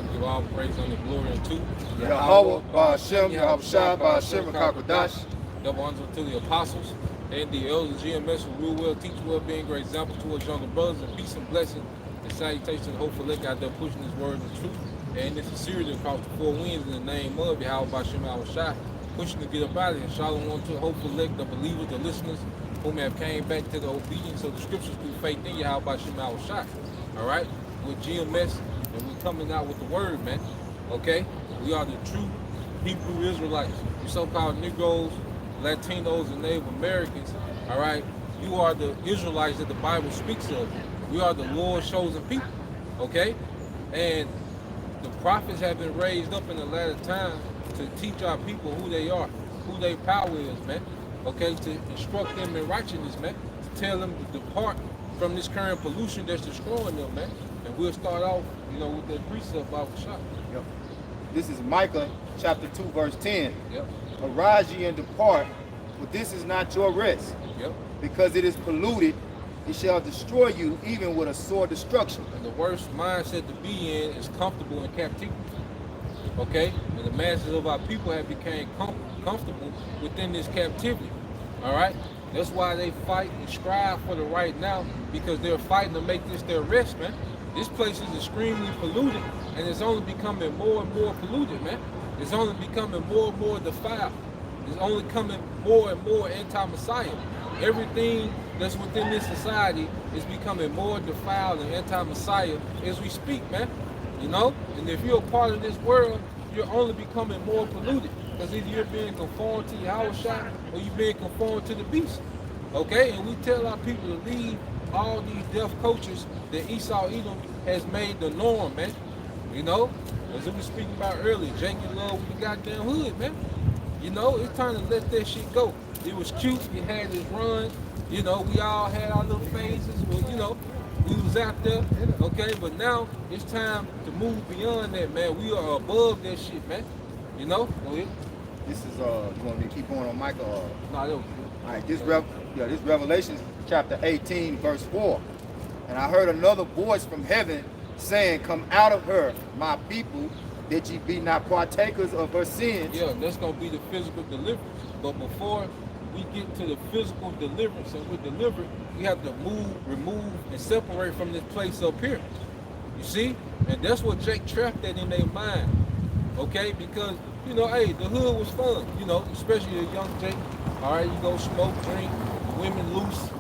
to give all praise and glory unto Yahweh, Ba'ashem, Yahushua, Ba'ashem, Kakodash. Double honors to the apostles and the elders, GMS, who rule well, teach well, being great example to us younger brothers, and peace and blessing and salutation and hope for lick out there pushing his word and truth. And it's a series across the four winds in the name of Yahweh, Ba'ashem, Yahushua, pushing to get up out of here. Shalom on to hope for lick, the believers, the listeners, whom have came back to the obedience of the scriptures through faith in Yahweh, Ba'ashem, Yahushua. All right, with GMS, and we're coming out with the word, man. Okay, we are the true Hebrew Israelites. You so-called Negroes, Latinos, and Native Americans. All right, you are the Israelites that the Bible speaks of. We are the Lord's chosen people. Okay, and the prophets have been raised up in the latter time to teach our people who they are, who their power is, man. Okay, to instruct them in righteousness, man. To tell them to depart from this current pollution that's destroying them, man. And we'll start off, with that precept by the shop. Yep. This is Micah chapter 2, verse 10. Yep. Arise ye and depart, for this is not your rest. Yep. Because it is polluted, it shall destroy you even with a sore destruction. And the worst mindset to be in is comfortable in captivity. Okay? And the masses of our people have become comfortable within this captivity. All right? That's why they fight and strive for the right now, because they're fighting to make this their rest, man. This place is extremely polluted, and it's only becoming more and more polluted, man. It's only becoming more and more defiled. It's only coming more and more anti-Messiah. Everything that's within this society is becoming more defiled and anti-Messiah as we speak, man. And if you're a part of this world, you're only becoming more polluted, because either you're being conformed to Yahushua or you're being conformed to the beast. Okay? And we tell our people to leave all these deaf cultures that Esau Edom has made the norm, man. As we were speaking about earlier, Jake in love with the goddamn hood, man. It's time to let that shit go. It was cute, we had this run, we all had our little phases, we was out there, okay? But now it's time to move beyond that, man. We are above that shit, man. Go ahead. This is, you want me to keep going on Micah? No, that was all right, this Revelation chapter 18, verse 4. And I heard another voice from heaven saying, come out of her, my people, that ye be not partakers of her sins. Yeah, that's going to be the physical deliverance. But before we get to the physical deliverance and we're delivered, we have to remove, and separate from this place up here. You see? And that's what Jake trapped at in their mind. Okay? Because, hey, the hood was fun, especially a young Jake. All right, you go smoke, drink, women loose,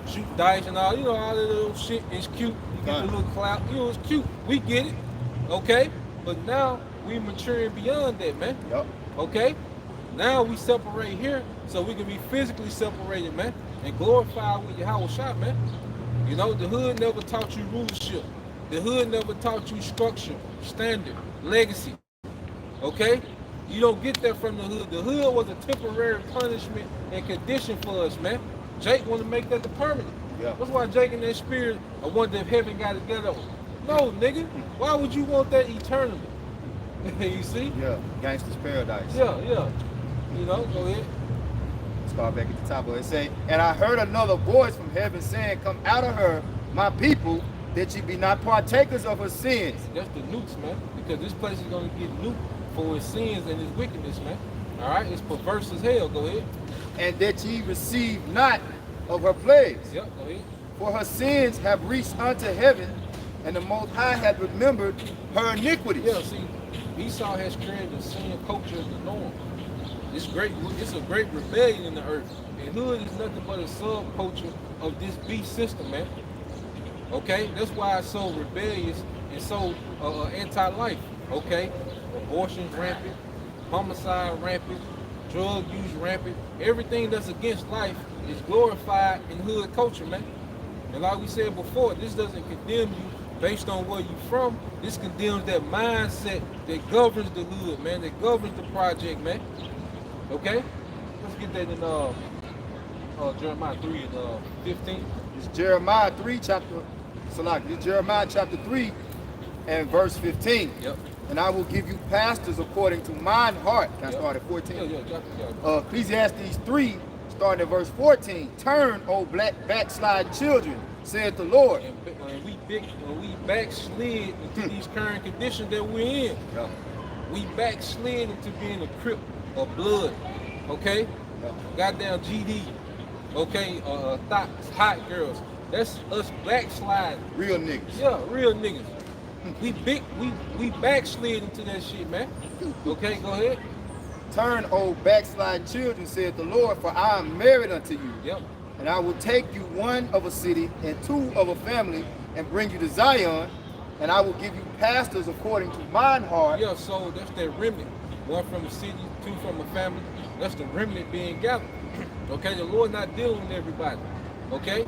shoot dice and all, all that little shit is cute. You get the little clout, it's cute. We get it, okay? But now we maturing beyond that, man. Yep. Okay? Now we separate here so we can be physically separated, man, and glorify with Yahweh shot, man. The hood never taught you rulership. The hood never taught you structure, standard, legacy. Okay? You don't get that from the hood. The hood was a temporary punishment and condition for us, man. Jake want to make that the permanent. Yeah. That's why Jake and that spirit, I wonder if heaven got together. No, nigga. Why would you want that eternally? You see? Yeah, gangster's paradise. Yeah. Go ahead. Start back at the top of it. Say, and I heard another voice from heaven saying, come out of her, my people, that ye be not partakers of her sins. That's the nukes, man. Because this place is going to get nuked for its sins and its wickedness, man. All right? It's perverse as hell. Go ahead. And that ye receive not of her plagues. Yep, go ahead. For her sins have reached unto heaven, and the Most High hath remembered her iniquities. Yeah, see, Esau has created a sin culture as the norm. It's a great rebellion in the earth. And hood is nothing but a subculture of this beast system, man. Okay? That's why it's so rebellious and so anti-life. Okay? Abortion rampant, homicide rampant, drug use rampant. Everything that's against life is glorified in hood culture, man. And like we said before, this doesn't condemn you based on where you're from. This condemns that mindset that governs the hood, man, that governs the project, man. Okay? Let's get that in Jeremiah 3 and 15. It's Jeremiah 3 chapter, it's Jeremiah chapter 3 and verse 15. Yep. And I will give you pastors according to mine heart. Can I start at 14? Yeah. Ecclesiastes 3, starting at verse 14. Turn, O black backslide children, saith the Lord. When we backslid into these current conditions that we're in, Yeah. we backslid into being a Crip or Blood, okay? Yeah. Goddamn GD, okay? Thoughts, hot girls. That's us backsliding. Real niggas. Yeah, real niggas. We backslid into that shit, man. Okay, go ahead. Turn, O backsliding children, saith the Lord, for I am married unto you. Yep. And I will take you one of a city and two of a family and bring you to Zion, and I will give you pastors according to mine heart. Yeah, so that's that remnant. One from a city, two from a family. That's the remnant being gathered. Okay, the Lord not dealing with everybody. Okay?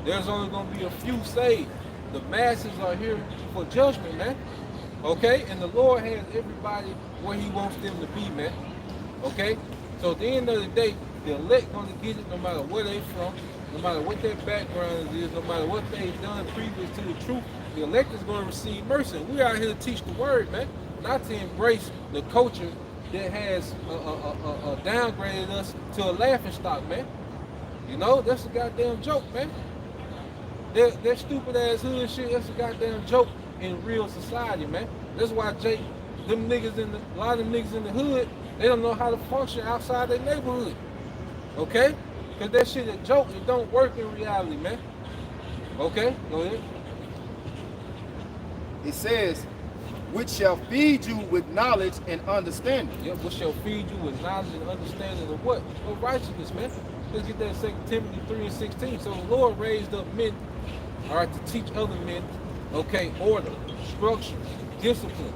There's only gonna be a few saved. The masses are here for judgment, man. Okay? And the Lord has everybody where he wants them to be, man. Okay? So at the end of the day, the elect gonna get it no matter where they from, no matter what their background is, no matter what they've done previous to the truth. The elect is gonna receive mercy. We out here to teach the word, man, not to embrace the culture that has downgraded us to a laughing stock, man. You know, that's a goddamn joke, man. That stupid ass hood shit, that's a goddamn joke in real society, man. That's why Jake, a lot of them niggas in the hood, they don't know how to function outside their neighborhood. Okay? Cause that shit a joke, it don't work in reality, man. Okay, go ahead. It says, which shall feed you with knowledge and understanding. Yep, which shall feed you with knowledge and understanding of what? Of righteousness, man. Let's get that 2 Timothy 3:16. So the Lord raised up men, all right, to teach other men, okay, order, structure, discipline,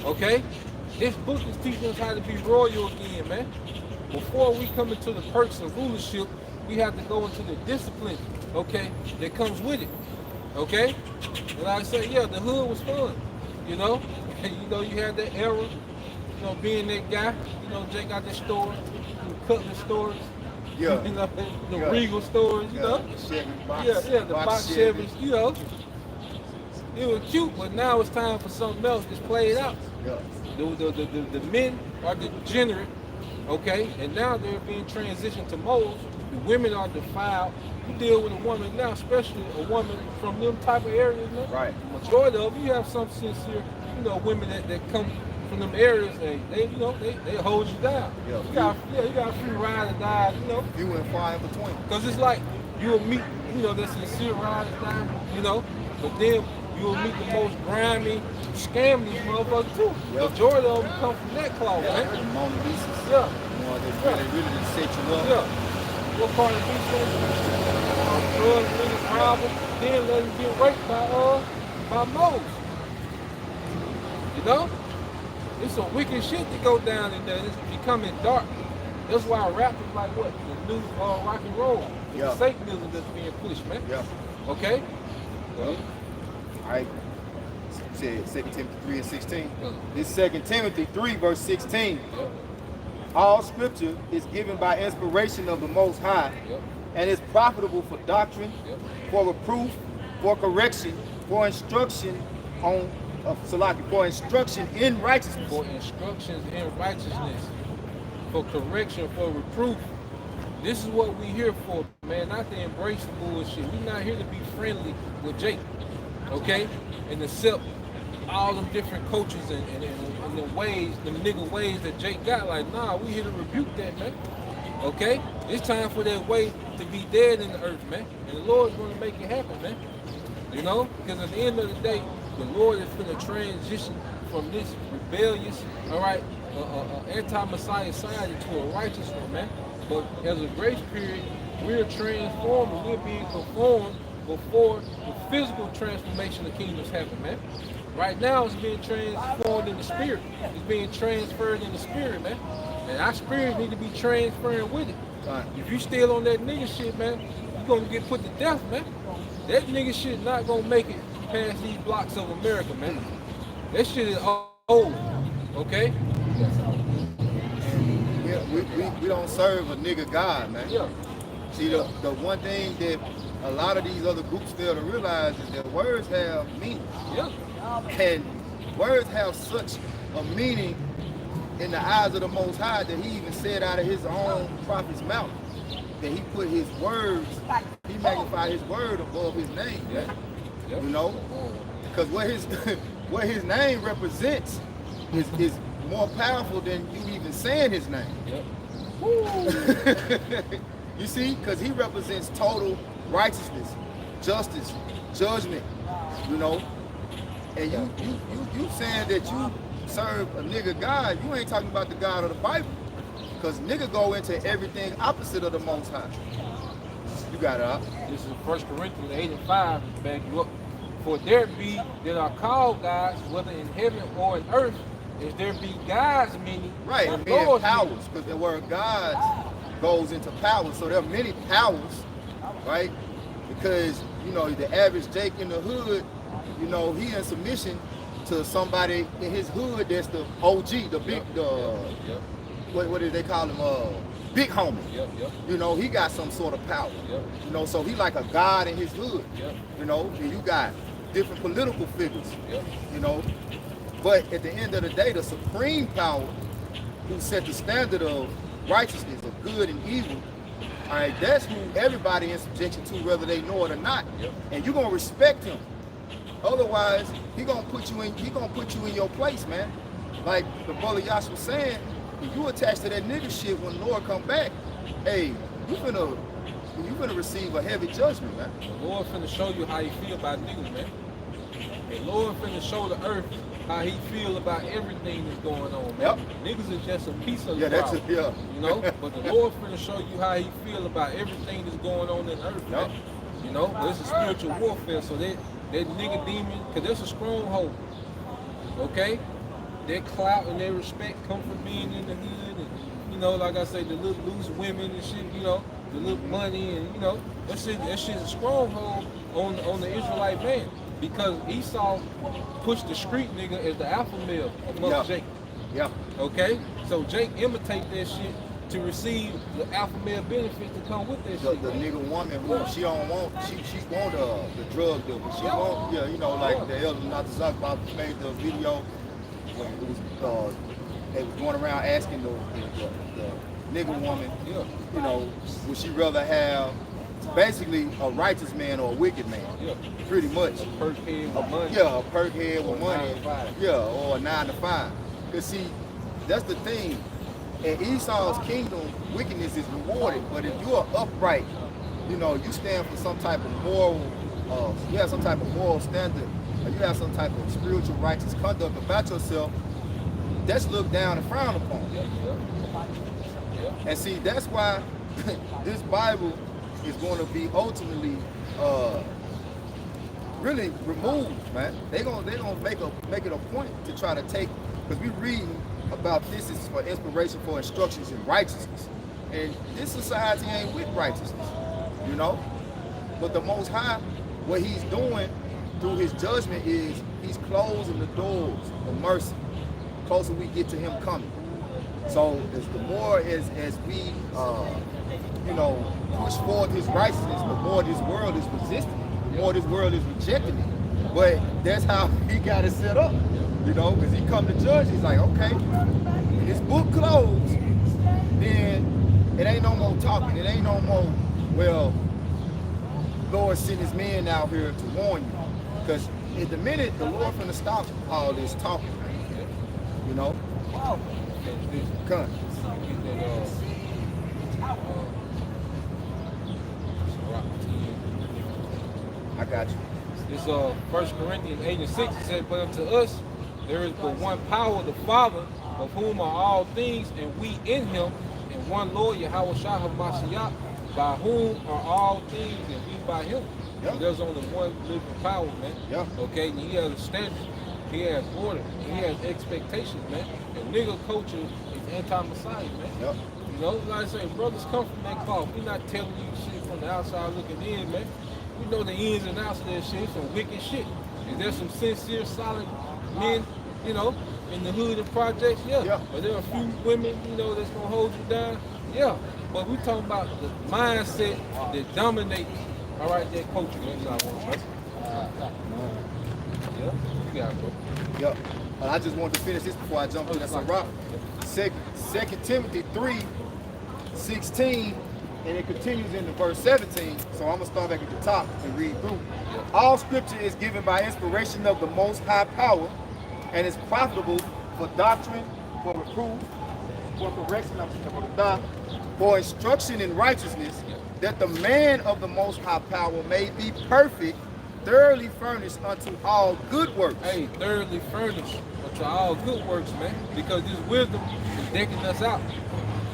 okay? This book is teaching us how to be royal again, man. Before we come into the perks of rulership, we have to go into the discipline, okay, that comes with it, okay? And like I said, yeah, the hood was fun, you know? You had that era, you know, being that guy, you know, Jake got that store, the Cutler stores, Yeah. you know, the Yeah. Regal stores, you know? The Chevy box, Yeah, the box Chevys, you know. It was cute, but now it's time for something else that's played out. Yeah. The men are degenerate, okay, and now they're being transitioned to moles. The women are defiled. You deal with a woman now, especially a woman from them type of areas, man. Right. The majority of them, you have some sincere, you know, women that come from them areas, they you know, they hold you down. Yeah. You got a free ride or die, you know. Few and far in between. Because it's like you'll meet, you know, that sincere ride or die, you know, but then you'll meet the most grimy, scamming motherfuckers too. Yep. Majority of them come from that cloth, Yeah. man. The Mona Lisas. Yeah. You know, they really just set you up. Yeah. What part of the beach? Drugs, niggas, rob them, then let them get raped by moles. You know? It's some wicked shit that go down in there. It's becoming dark. That's why rap is like what? The new rock and roll. Yeah. It's Satanism that's being pushed, man. Yeah. Okay? All right. Said 2 Timothy 3:16. Yeah. This 2 Timothy 3:16. Yep. All scripture is given by inspiration of the Most High, Yep. and is profitable for doctrine, Yep. for reproof, for correction, for instruction for instruction in righteousness. For instructions in righteousness, for correction, for reproof. This is what we here for, man, not to embrace the bullshit. We're not here to be friendly with Jake, okay? And accept all them different coaches and the ways, the nigga ways that Jake got. Like, nah, we here to rebuke that, man. Okay? It's time for that way to be dead in the earth, man. And the Lord's going to make it happen, man. You know? Because at the end of the day, the Lord is going to transition from this rebellious, all right, anti-Messiah society to a righteous one, man. But as a grace period, we're transformed and we're being conformed before the physical transformation of kingdoms happen, man. Right now, it's being transformed in the spirit. It's being transferred in the spirit, man. And our spirit need to be transferring with it. Right. If you still on that nigga shit, man, you're gonna get put to death, man. That nigga shit not gonna make it past these blocks of America, man. That shit is old, okay? We don't serve a nigga God, man. Yeah. See, the one thing that a lot of these other groups fail to realize is that words have meaning. Yeah. And words have such a meaning in the eyes of the Most High that he even said out of his own prophet's mouth. that he put his words, he magnified his word above his name. Yeah. Yep. You know, because what his what his name represents is more powerful than you even saying his name. Yep. You see, because he represents total righteousness, justice, judgment. You know, and you saying that you serve a nigga God, you ain't talking about the God of the Bible, because nigga go into everything opposite of the Most High. You got it, huh? This is 1 Corinthians 8:5 to back you up. For there be that are called gods, whether in heaven or in earth, if there be gods many, Right, and being lords powers, because the word God goes into powers. So there are many powers, right? Because, you know, the average Jake in the hood, you know, he in submission to somebody in his hood that's the OG, the big, Yep. what do they call him? Big homie. Yep. You know, he got some sort of power. Yep. You know, so he like a god in his hood. Yep. You know, and you got different political figures. Yep. You know, but at the end of the day, the supreme power who set the standard of righteousness, of good and evil, all right, that's who everybody in subjection to, whether they know it or not. Yep. And you're gonna respect him. Otherwise, he gonna put you in your place, man. Like the brother Yash was saying, if you attached to that nigga shit when the Lord come back, hey, you finna receive a heavy judgment, man. The Lord finna show you how he feel about niggas, man. The Lord finna show the earth how he feel about everything that's going on, man. Yep. Niggas is just a piece of Yeah, the that's problem, it, yeah. you know? But the Lord finna show you how he feel about everything that's going on in earth, man. Yep. You know, but it's a spiritual warfare, so that nigga demon, because that's a stronghold, okay? Their clout and their respect come from being in the hood, and, you know, like I say, the little loose women and shit, you know, the little money, and, you know, that shit's a stronghold on the Israelite man, because Esau pushed the street nigga as the alpha male amongst Jacob. Yeah. Okay? So Jake imitate that shit to receive the alpha male benefits that come with that shit. The nigga woman who she don't want, she want the drug dealer. She want, you know, like the elder Natazak made the video when it was they was going around asking the nigga woman, you know, would she rather have basically a righteous man or a wicked man? Yeah. Pretty much. A perk head with money. Yeah, a perk head with Or a money. 9 to 5. Yeah, or a 9 to 5. Cause see, that's the thing. In Esau's kingdom, wickedness is rewarded. But if you are upright, you know, you stand for some type of moral, you have some type of moral standard, or you have some type of spiritual righteous conduct about yourself, that's looked down and frowned upon. Yeah. And see, that's why this Bible is going to be ultimately really removed, man. They're gonna make it a point to try to take, because we reading about this is for inspiration for instructions in righteousness, and this society ain't with righteousness, you know. But the Most High, what He's doing through His judgment is He's closing the doors of mercy. The closer we get to Him coming. So as the more as we you know, push forward His righteousness, the more this world is resisting it, the more this world is rejecting it. But that's how He got it set up, you know, because He come to judge. He's like, okay, when this book closed, then it ain't no more talking. It ain't no more, well, Lord sent His men out here to warn you. Because at the minute, the Lord finna stop all this talking, you know. Come. I got you. This 1 Corinthians 8:6 it says, but unto us there is but one power, the Father, of whom are all things, and we in Him, and one Lord, Yahweh Shah HaMashiach, by whom are all things, and we by Him. Yeah. There's only one living power, man. Yeah. Okay, and He has a standard, He has order, He has expectations, man. And nigga culture is anti-Messiah, man. Yep. You know, like I say, brothers come from that cloth. We're not telling you shit from the outside looking in, man. We know the ins and outs of that shit, some wicked shit. Is there some sincere, solid men, you know, in the hood and projects? Yeah. Yeah. But there are a few women, you know, that's gonna hold you down? Yeah. But we talking about the mindset that dominates, all right, that culture. That's not one, right? Yeah, you got it, bro. Yep. But I just wanted to finish this before I jump in. That's a rock. 2 Timothy 3:16 and it continues into verse 17. So I'm gonna start back at the top and read through. All scripture is given by inspiration of the most high power and is profitable for doctrine, for reproof, for correction, for instruction in righteousness, that the man of the most high power may be perfect, thoroughly furnished unto all good works. Hey, thoroughly furnished unto all good works, man. Because this wisdom is decking us out.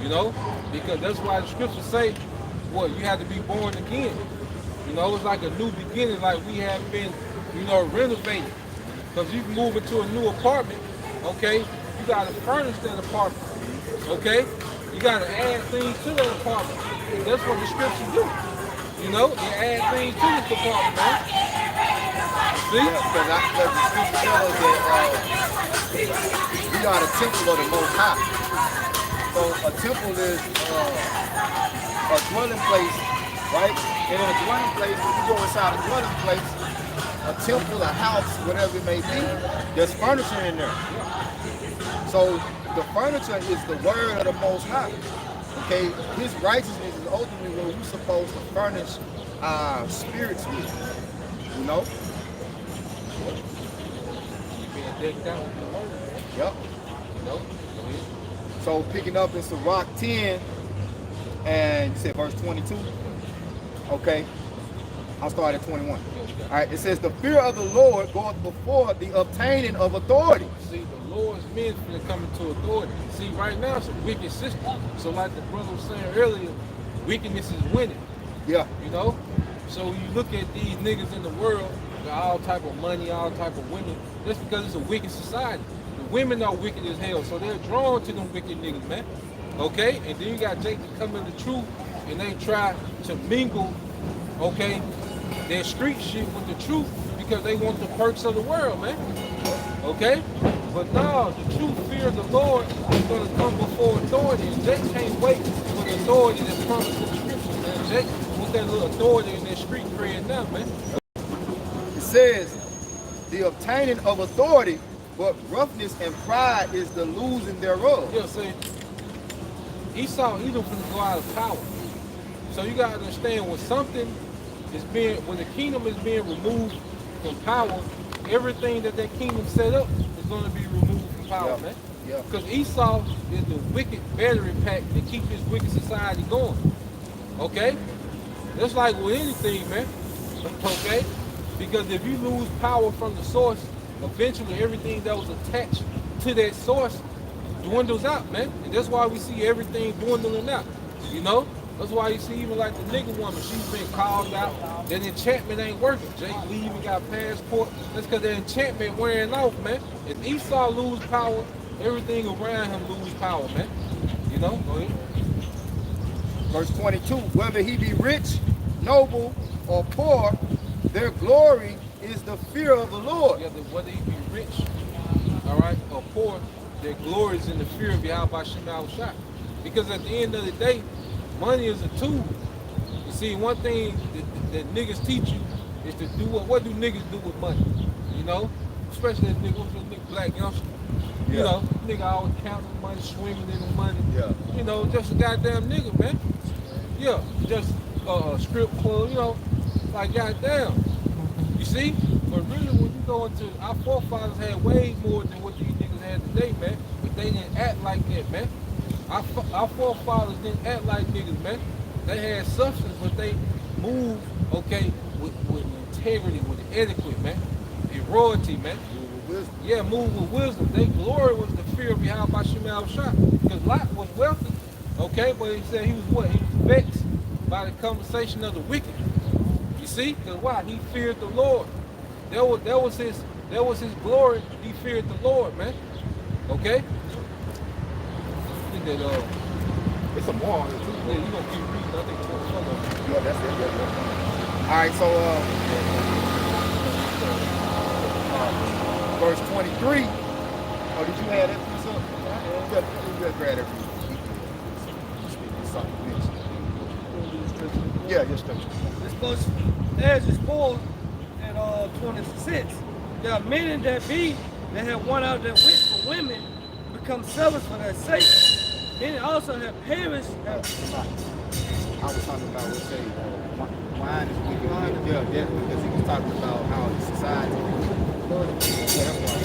You know? Because that's why the scriptures say, what, you have to be born again. You know, it's like a new beginning, like we have been, you know, renovated. Because you can move into a new apartment, okay? You gotta furnish that apartment. Okay? You gotta add things to that apartment. That's what the scriptures do. You know, you add things to this apartment, man. See? Because the scripture tells us that we are the temple of the Most High. So a temple is a dwelling place, right? And in a dwelling place, when you go inside a dwelling place, a temple, a house, whatever it may be, there's furniture in there. So the furniture is the word of the Most High. Okay, His righteousness is ultimately what we're supposed to furnish our spirits with. You know? Being decked out. Yep. You know? So picking up in Sirach 10, and you said verse 22. Okay, I'll start at 21. All right, it says, the fear of the Lord goeth before the obtaining of authority. See, the Lord's men finna come into authority. See, right now it's a wicked system. So like the brother was saying earlier, wickedness is winning. Yeah. You know? So when you look at these niggas in the world, got all type of money, all type of women, that's because it's a wicked society. The women are wicked as hell, so they're drawn to them wicked niggas, man. Okay? And then you got Jake to come in the truth, and they try to mingle, okay, their street shit with the truth because they want the perks of the world, man. Okay? But no, the true fear of the Lord is going to come before authority. And Jake can't wait for the authority that's promised in the scriptures, man. Jake wants that little authority in that street cred now, man. It says, the obtaining of authority, but roughness and pride is the losing thereof. Yeah, see, Esau, Edom finna go out of power. So you gotta understand when the kingdom is being removed from power, everything that kingdom set up is gonna be removed from power, man. Yeah. Because Esau is the wicked battery pack that keeps this wicked society going. Okay? That's like with anything, man. Okay? Because if you lose power from the source, eventually everything that was attached to that source dwindles out, man. And that's why we see everything dwindling out. You know? That's why you see even like the nigga woman, she's been called out. That enchantment ain't working. Jake Lee even got passport. That's because the enchantment wearing off, man. If Esau lose power, everything around him lose power, man. You know? Go ahead. Verse 22, whether he be rich, noble, or poor, their glory is the fear of the Lord. Yeah, whether he be rich, all right, or poor, their glory is in the fear of Yahweh Shema Shah. Because at the end of the day, money is a tool. You see, one thing that niggas teach you is to do what do niggas do with money? You know? Especially that nigga black youngster. You know, nigga always counting money, swimming in the money. Yeah. You know, just a goddamn nigga, man. Yeah, just a strip club, you know, like goddamn. You see? But really, when you go into, our forefathers had way more than what these niggas had today, man. But they didn't act like that, man. Our forefathers didn't act like niggas, man. They had substance, but they moved, okay, with integrity, with etiquette, man. And royalty, man. Yeah, move with wisdom. Their glory was the fear of Yahweh Shema Shah. Because Lot was wealthy, okay, but he said he was what? He was vexed by the conversation of the wicked. You see? Because why? He feared the Lord. That was his glory. He feared the Lord, man. Okay? I think that It's a more. yeah, you gonna keep reading. I think it's gonna Yeah, that's it. Yeah. All right, so verse 23. Oh, did you have that piece up? You just grab that piece. Yeah, your scripture. It's supposed to, Ezra 4 and 26. There are many that have one out that went for women, become sellers for their sake. Many also have perished. I was talking about, let's say, wine is wicked. Yeah, definitely, because he was talking about how the society. Yeah, that's why.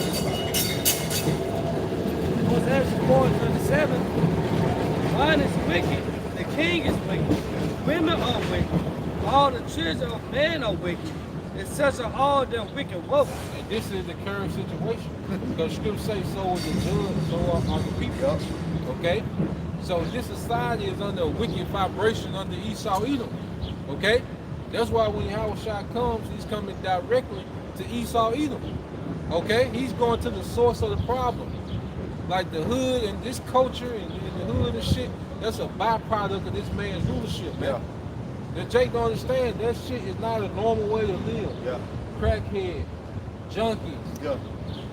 Exodus 4:27, wine is wicked, the king is wicked, women are wicked, all the children of men are wicked, and such are all their wicked works. And this is the current situation. Because scripture say so is the judge, so are the people. Okay? So this society is under a wicked vibration under Esau Edom. Okay? That's why when Yahushua comes, he's coming directly to Esau Edom. Okay? He's going to the source of the problem. Like the hood and this culture and the hood and shit, that's a byproduct of this man's rulership, man. That Jake don't understand, that shit is not a normal way to live. Yeah. Crackhead, junkies, Yeah.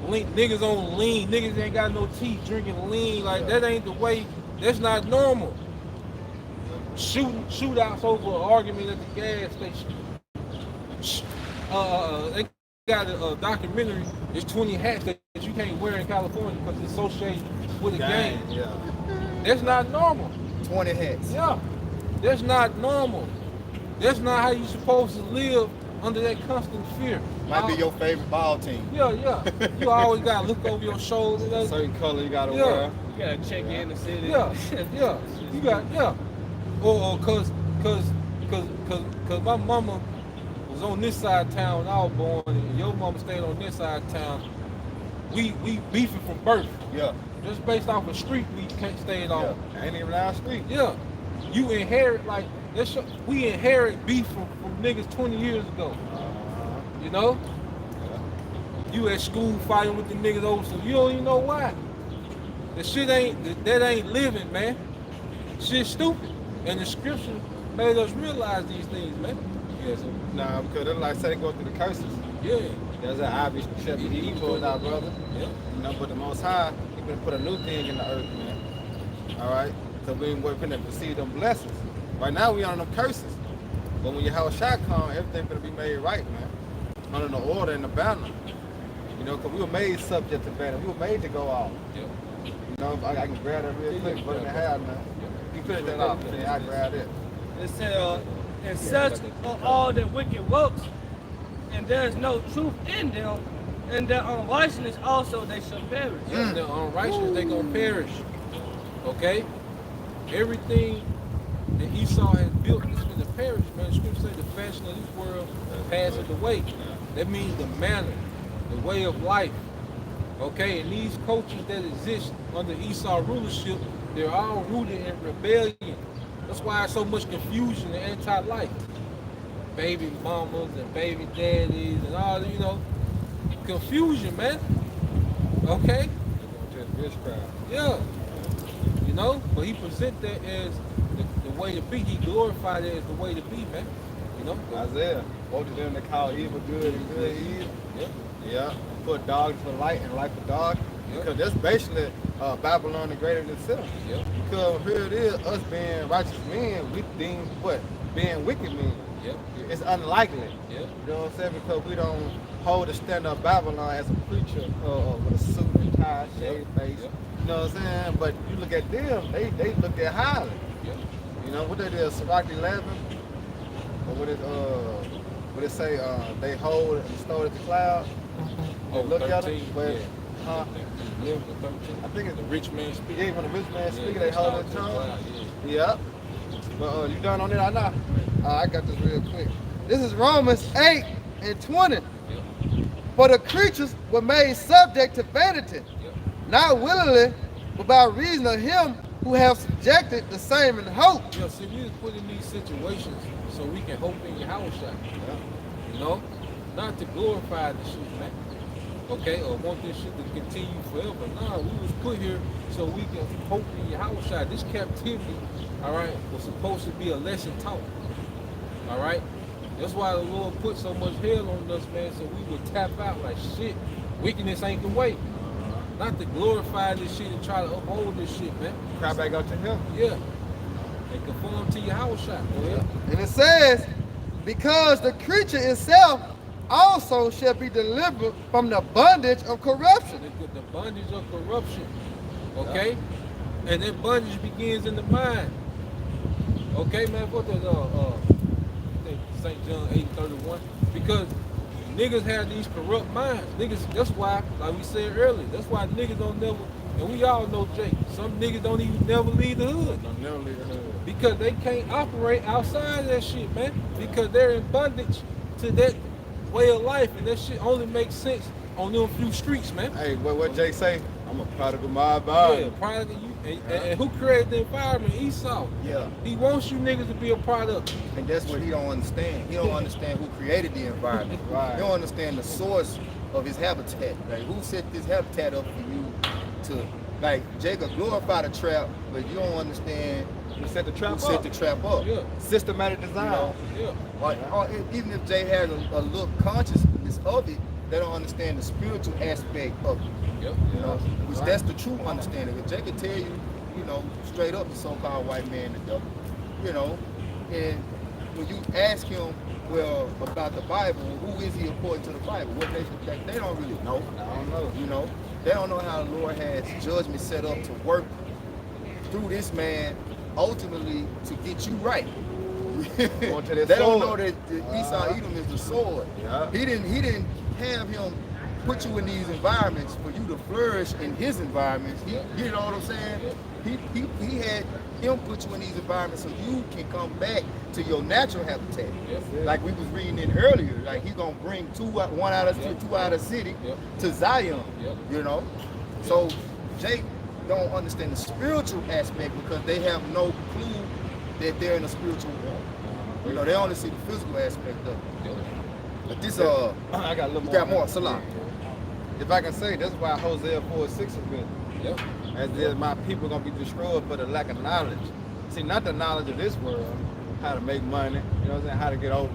niggas on lean, niggas ain't got no teeth drinking lean, like that ain't the way, that's not normal. Shootouts over an argument at the gas station. They got a documentary, it's 20 hats that you can't wear in California because it's associated with a gang. Yeah. That's not normal. 20 hats. Yeah, that's not normal. That's not how you supposed to live under that constant fear. Might be your favorite ball team. Yeah. You always gotta look over your shoulder. Like, Certain color you gotta Yeah. wear. You gotta check in the city. yeah. You got Or cause my mama was on this side of town when I was born, and your mama stayed on this side of town. We beefing from birth. Yeah. Just based off a street we can't stay on. Yeah. Ain't even our street. Yeah. You inherit like we inherit beef from niggas 20 years ago. You know? You at school fighting with the niggas over, so you don't even know why. The shit that ain't living, man. Shit's stupid. And the scripture made us realize these things, man. Yeah, so, nah, because it's like say they go through the curses. Yeah. There's an obvious shall be evil in our brother. Yeah. You know, but the Most High, he gonna put a new thing in the earth, man. All right? Because we ain't going to receive them blessings. Right now, we on them curses. But when your house shot come, everything gonna be made right, man. Under the order and the banner. You know, because we were made subject to banner. We were made to go off. Yeah. You know, I can grab that real quick, but in the hand, man. You finish that off, and then I grab it. It said, and such are all their wicked works, and there is no truth in them, and their unrighteousness also they shall perish. Yeah, the unrighteous, they gonna perish. Okay? Everything that Esau has built is gonna perish, man. The scripture say the fashion of this world passes away. That means the manner, the way of life. Okay, and these cultures that exist under Esau rulership, they're all rooted in rebellion. That's why there's so much confusion and anti-life. Baby mamas and baby daddies and all, you know, confusion, man. Okay? Just witchcraft. Yeah. You know, but he present that as the way to be. He glorified it as the way to be, man. You know? Isaiah, both of them they call evil good and good evil. Yeah. Yeah, put dogs for light and light for dog. Yep. Because that's basically Babylon the Greater in itself. Yeah. Because here it is, us being righteous men, we deem what? Being wicked men. Yeah. It's unlikely. Yeah. You know what I'm saying? Because we don't hold the standard of Babylon as a preacher with a suit and tie, shaved face. Yep. You know what I'm saying? But you look at them, they look at highly. Yeah. You know what they did, Sirach 11? Or what it say, they hold and store at the cloud. Oh, Look at 13, it, but, yeah. huh? 11 to 13. I think it's The rich man speak. Yeah, when the rich man speak, Yeah, they hold shout their out to tongue. God, yeah. Yeah. But you done on it? I know. I got this real quick. This is Romans 8 and 20. Yeah. For the creatures were made subject to vanity, Yeah. not willingly, but by reason of him who have subjected the same in hope. Yeah, see, we was put in these situations so we can hope in Yahushua. You know? Not to glorify the shit, man. Okay, or want this shit to continue forever. Nah, we was put here so we can hope in Yahushua. This captivity, all right, was supposed to be a lesson taught. All right? That's why the Lord put so much hell on us, man, so we would tap out like shit. Wickedness ain't the way. Not to glorify this shit and try to uphold this shit, man. Cry back up to him. Yeah. And conform to Yahushua. Go ahead. And it says, because the creature itself also shall be delivered from the bondage of corruption. The bondage of corruption. Okay? And that bondage begins in the mind. Okay, man, what does St. John 8:31? Because niggas have these corrupt minds. Niggas, that's why, like we said earlier, that's why niggas don't never, and we all know Jake, some niggas don't even never leave the hood. Don't never leave the hood. Because they can't operate outside of that shit, man. Because they're in bondage to that way of life, and that shit only makes sense on them few streets, man. Hey, what Jake say? I'm a prodigal my body. Yeah, prodigal, and who created the environment? Esau. Yeah. He wants you niggas to be a product. And that's what he don't understand. He don't understand who created the environment. Right. He don't understand the source of his habitat. Like, who set this habitat up for you to, like, Jacob glorify the trap, but you don't understand We set the trap who up. set the trap up. Yeah, Systematic design. You know? yeah. Or even if Jay has a little consciousness of it, they don't understand the spiritual aspect of it. Yep. You know, which that's the true understanding. If Jay can tell you, you know, straight up the so-called white man, the devil, you know, and when you ask him, well, about the Bible, who is he according to the Bible? What nation? They don't really know. I don't know. You know, they don't know how the Lord has judgment set up to work through this man, ultimately to get you right. Going to that They don't sword. know that the Esau Edom is the sword. Yeah. He didn't have him put you in these environments for you to flourish in his environments. You know what I'm saying? He had him put you in these environments so you can come back to your natural habitat. Yep. Like we was reading in earlier, like he gonna bring two out of the city Yep. to Zion. Yep. You know, so Jake don't understand the spiritual aspect because they have no clue that they're in a spiritual war. You know, they only see the physical aspect of it. Yep. But this I got a little you more. got more, Salah. If I can say, that's why Hosea 4:6 is written. Yep. As if my people gonna be destroyed for the lack of knowledge. See, not the knowledge of this world, how to make money, you know what I'm saying, how to get over,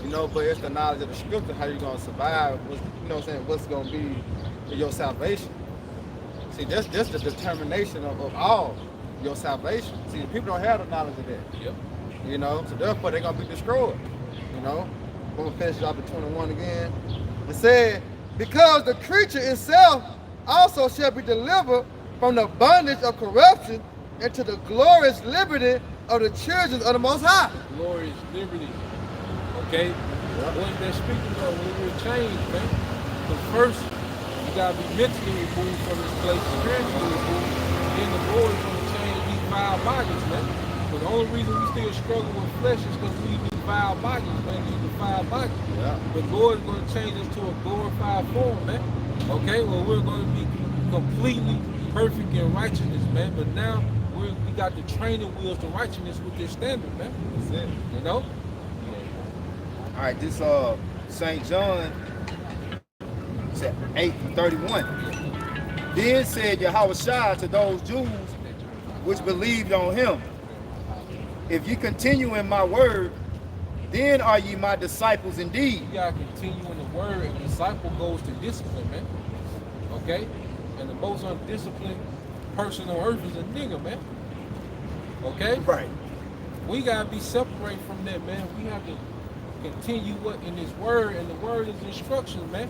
you know, but it's the knowledge of the scripture, how you gonna survive, what's, you know what I'm saying, what's gonna be your salvation. See, that's just the determination of all your salvation. See, the people don't have the knowledge of that, Yep. you know, so therefore they're gonna be destroyed, you know. I'm gonna finish off the 21 again. It said, because the creature itself also shall be delivered from the bondage of corruption into the glorious liberty of the children of the Most High. Glorious liberty. Okay? What they're speaking of when we're changed, man. But first, you gotta be mentally removed from this place, spiritually removed. Then the Lord is gonna change these vile bodies, man. But the only reason we still struggle with flesh is because we need these vile bodies, man. These defiled bodies. Yeah. But Lord is gonna change us to a glorified form, man. Okay? Well, we're gonna be completely perfect in righteousness, man. But now we got the training wheels to righteousness with this standard, man. That's it. You know? All right, this St. John 8:31. Then said Yahushua to those Jews which believed on him, if ye continue in my word, then are ye my disciples indeed. You gotta continue in the word, and disciple goes to discipline, man. Okay? And the most undisciplined person on earth is a nigga, man. Okay? Right. We gotta be separated from that, man. We have to continue what in his word, and the word is instruction, man.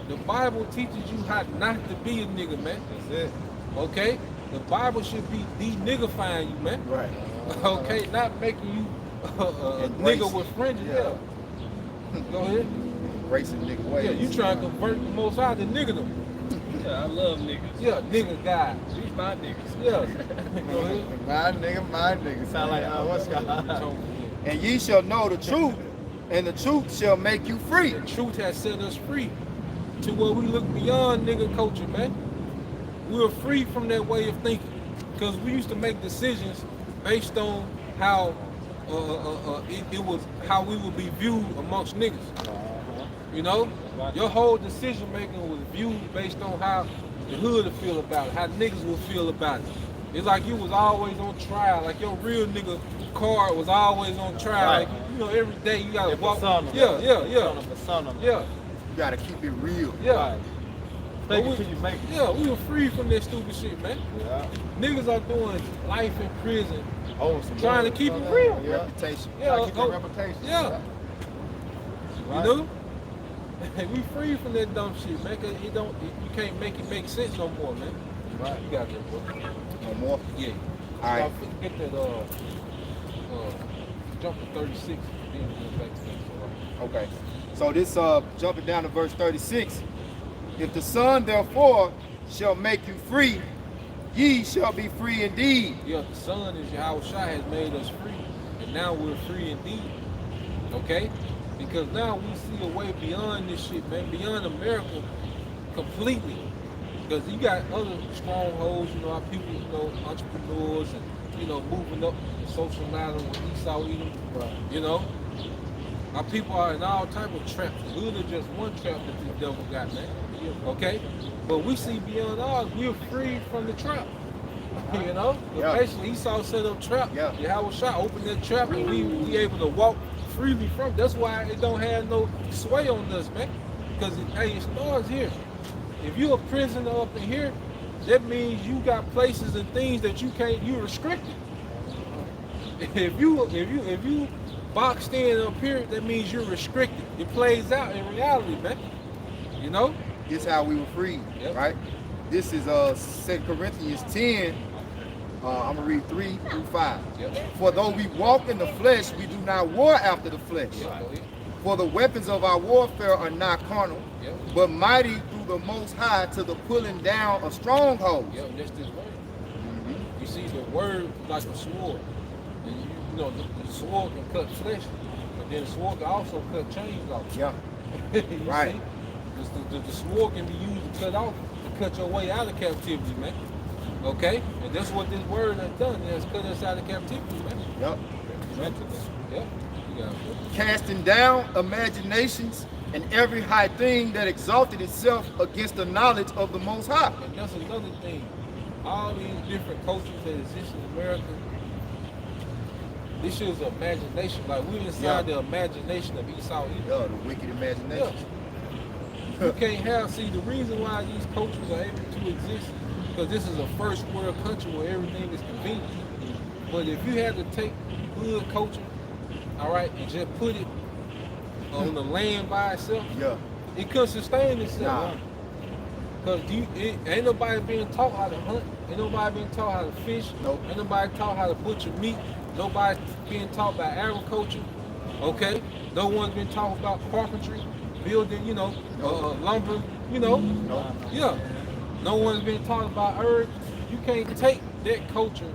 The Bible teaches you how not to be a nigga, man. That's it. Okay? The Bible should be de-niggifying you, man. Right. Okay? Not making you a Embrace nigga it. with fringes. Yeah. Yeah. Go ahead. Racing nigga ways. Yeah, you trying to convert the most out to nigga them. Yeah, I love niggas. Yeah, nigga guy. These my niggas. Yeah. Go ahead. My nigga. Sound like, what's So, God? And ye shall know the truth, and the truth shall make you free. the truth has set us free to where we look beyond nigga culture, man. We're free from that way of thinking because we used to make decisions based on how it was how we would be viewed amongst niggas. You know, your whole decision making was viewed based on how the hood would feel about it, how niggas would feel about it. It's like you was always on trial, like your real nigga card was always on trial. Right. Like, you know, every day you gotta walk. Persona. Yeah. Persona. Yeah. You gotta keep it real. Yeah. Right. Fake But it till you make it. Yeah, we were free from that stupid shit, man. Yeah. Niggas are doing life in prison. Oh, some Trying to more. keep it real. Yeah. Reputation. Yeah, Keep your reputation. yeah. Right. You know? We free from that dumb shit, man. 'Cause you can't make it make sense no more, man. Right. You got that, bro. No more. Yeah. All right. Get that jump to 36, then we'll go back to that. Okay. So this jumping down to verse 36. If the Son therefore shall make you free, ye shall be free indeed. Yeah, the Son is Yahweh Shai has made us free, and now we're free indeed. Okay? Because now we see a way beyond this shit, man, beyond America completely. Because you got other strongholds, you know, our people, you know, entrepreneurs and, you know, moving up the social ladder with Esau Edom, you know. Our people are in all type of traps. The hood is just one trap that the devil got, man. Okay? But we see beyond ours, we're free from the trap. You know? But basically, Esau set up trap. Yeah. Yahweh Shai opened that trap and we able to walk freely from it. That's why it don't have no sway on us, man. Because it starts here. If you're a prisoner up in here, that means you got places and things that you can't, you're restricted. If you boxed in up here, that means you're restricted. It plays out in reality, man. You know? This is how we were freed, right? This is 2 Corinthians 10. I'm gonna read 3 through 5. For though we walk in the flesh, we do not war after the flesh. For the weapons of our warfare are not carnal, but mighty through the Most High to the pulling down of strongholds. Yeah, that's this word. You see, the word is like a sword. And you know, the sword can cut flesh, but then the sword can also cut chains off. Yeah. Right. See? The sword can be used to cut your way out of captivity, man. Okay? And that's what this word has done. It has cut us out of captivity, man. Yep. Yep. You got it. Casting down imaginations and every high thing that exalted itself against the knowledge of the Most High. And that's another thing. All these different cultures that exist in America, this is imagination. Like we're inside the imagination of Esau Edom. Yeah, the wicked imagination. You can't have, see, the reason why these cultures are able to exist, because this is a first world country where everything is convenient. But if you had to take hood culture, all right, and just put it on the land by itself, it couldn't sustain itself. Because ain't nobody being taught how to hunt, ain't nobody being taught how to fish, ain't nobody taught how to butcher meat, nobody being taught about agriculture, okay? No one's been taught about carpentry, building, you know, lumber, you know, no one's been taught about herbs. You can't take that culture,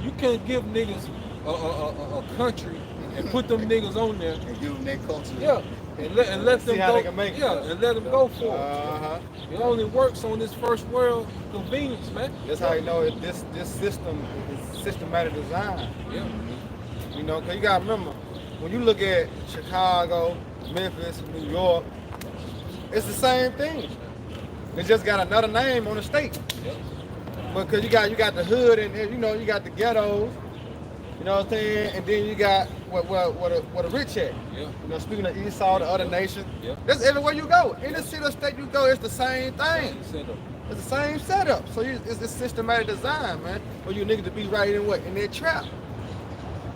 you can't give niggas a country and put them niggas on there and give them that culture. And let them go. And let them go for it. It only works on this first world convenience, man. That's how you know this system is systematic design. Yeah. You know, because you gotta remember, when you look at Chicago, Memphis, New York, it's the same thing. It just got another name on the state. Yep. Because you got the hood and you know you got the ghettos. You know what I'm saying? And then you got what a rich at. Yeah. You know, speaking of Esau, the other nation. Yeah. That's everywhere you go. In the city or state you go, it's the same thing. It's the same setup. So it's this systematic design, man. For you niggas to be right in their trap.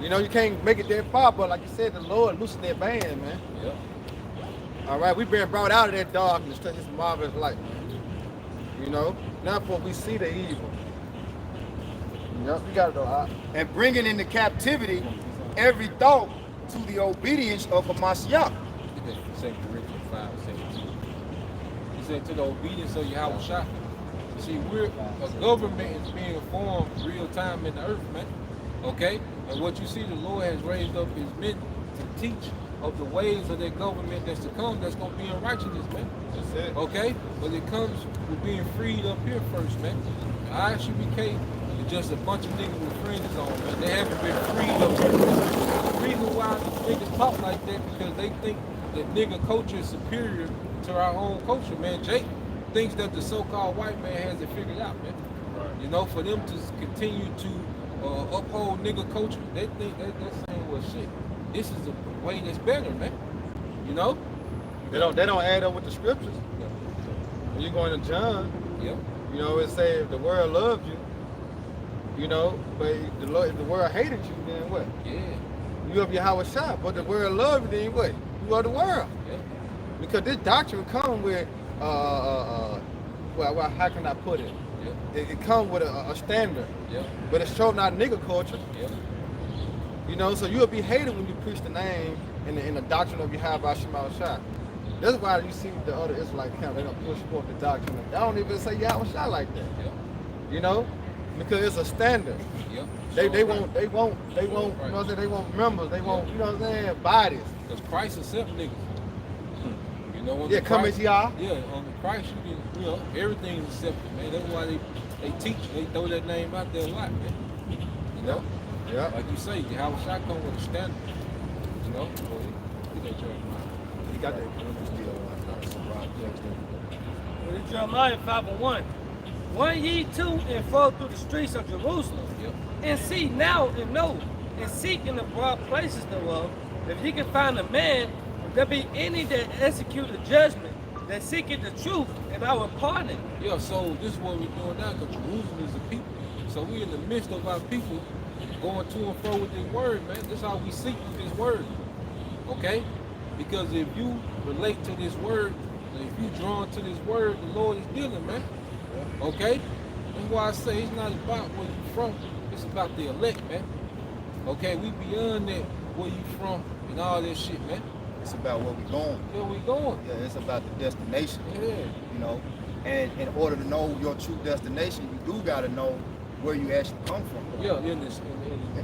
You know, you can't make it that far, but like you said, the Lord loosened that band, man. Yeah. All right, we've been brought out of that darkness to His marvelous light, man. You know, now for we see the evil. Yep, you got it though. And bringing into captivity every thought to the obedience of Hamashiach. 2 Corinthians 5:17. He said to the obedience of Yahweh Shai. See, a government is being formed real time in the earth, man. Okay? And what you see the Lord has raised up his men to teach of the ways of that government that's to come, that's gonna be in righteousness, man. That's it. Okay? But it comes with being freed up here first, man. ISUBK is just a bunch of niggas with fringes on, man. They haven't been freed up here. The reason why these niggas talk like that because they think that nigga culture is superior to our own culture, man. Jake thinks that the so-called white man has it figured out, man. Right. You know, for them to continue to uphold nigga culture, they think they're saying, well, shit, this is a way that's better, man. You know? They don't add up with the scriptures. Yeah. When you go into John, Yeah. you know, it says if the world loved you, you know, but if the world hated you, then what? Yeah. You of Yahweh Shai, but the world loved you, then what? You are the world. Yeah. Because this doctrine come with, well, how can I put it? Yeah. It comes with a standard, Yeah. but it's showing not nigga culture. Yeah. You know, so you'll be hated when you preach the name in the doctrine of Yahweh Shema Shai. That's why you see the other Israelite camp, they don't push forth the doctrine. They don't even say Yahweh Shai like that. Yep. You know? Because it's a standard. Yep. They want, you know what I'm saying? They want members, they want, you know what I'm saying, bodies. Because Christ accepts niggas. You know when Yeah, come as ye are. Yeah, on the Christ you can, you know, everything's accepted, man. That's why they teach, they throw that name out there a lot, man. You know? Yeah. Like you say, Yahweh Shai come with a standard. You know? Well, he got your mind. He got that. Well, it's Jeremiah 5:1. Run ye to and fro through the streets of Jerusalem, Yep. and see now and know, and seek in the broad places thereof, if ye can find a man, if there be any that execute a judgment, that seeketh the truth, and I will pardon it. Yeah, so this is what we're doing now, because Jerusalem is the people. So we're in the midst of our people going to and fro with this word, man. This is how we seek with this word. Okay? Because if you relate to this word, if you drawn to this word, the Lord is dealing, man. Okay? That's why I say it's not about where you from, it's about the elect, man. Okay, we beyond that, where you from and all that shit, man. It's about where we're going. Where we going? Yeah, it's about the destination. Yeah. You know, and in order to know your true destination, you do got to know where you actually come from. Yeah, in this, in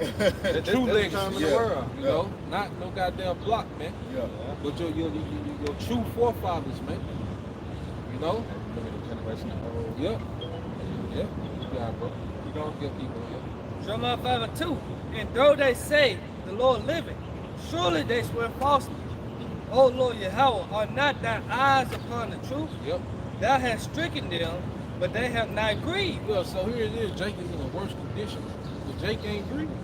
true That's the time legacy, of the world. you know, not no goddamn block, man. Yeah. But your true forefathers, man. You know? Yep. Yep. You got it, bro. You don't get people, yeah. Jeremiah 5:2. And though they say, the Lord liveth, surely they swear falsely. O Lord Yahweh, are not thy eyes upon the truth? Yep. Thou hast stricken them, but they have not grieved. Yeah, so here it is. Jake is in the worst condition. But Jake ain't grieving.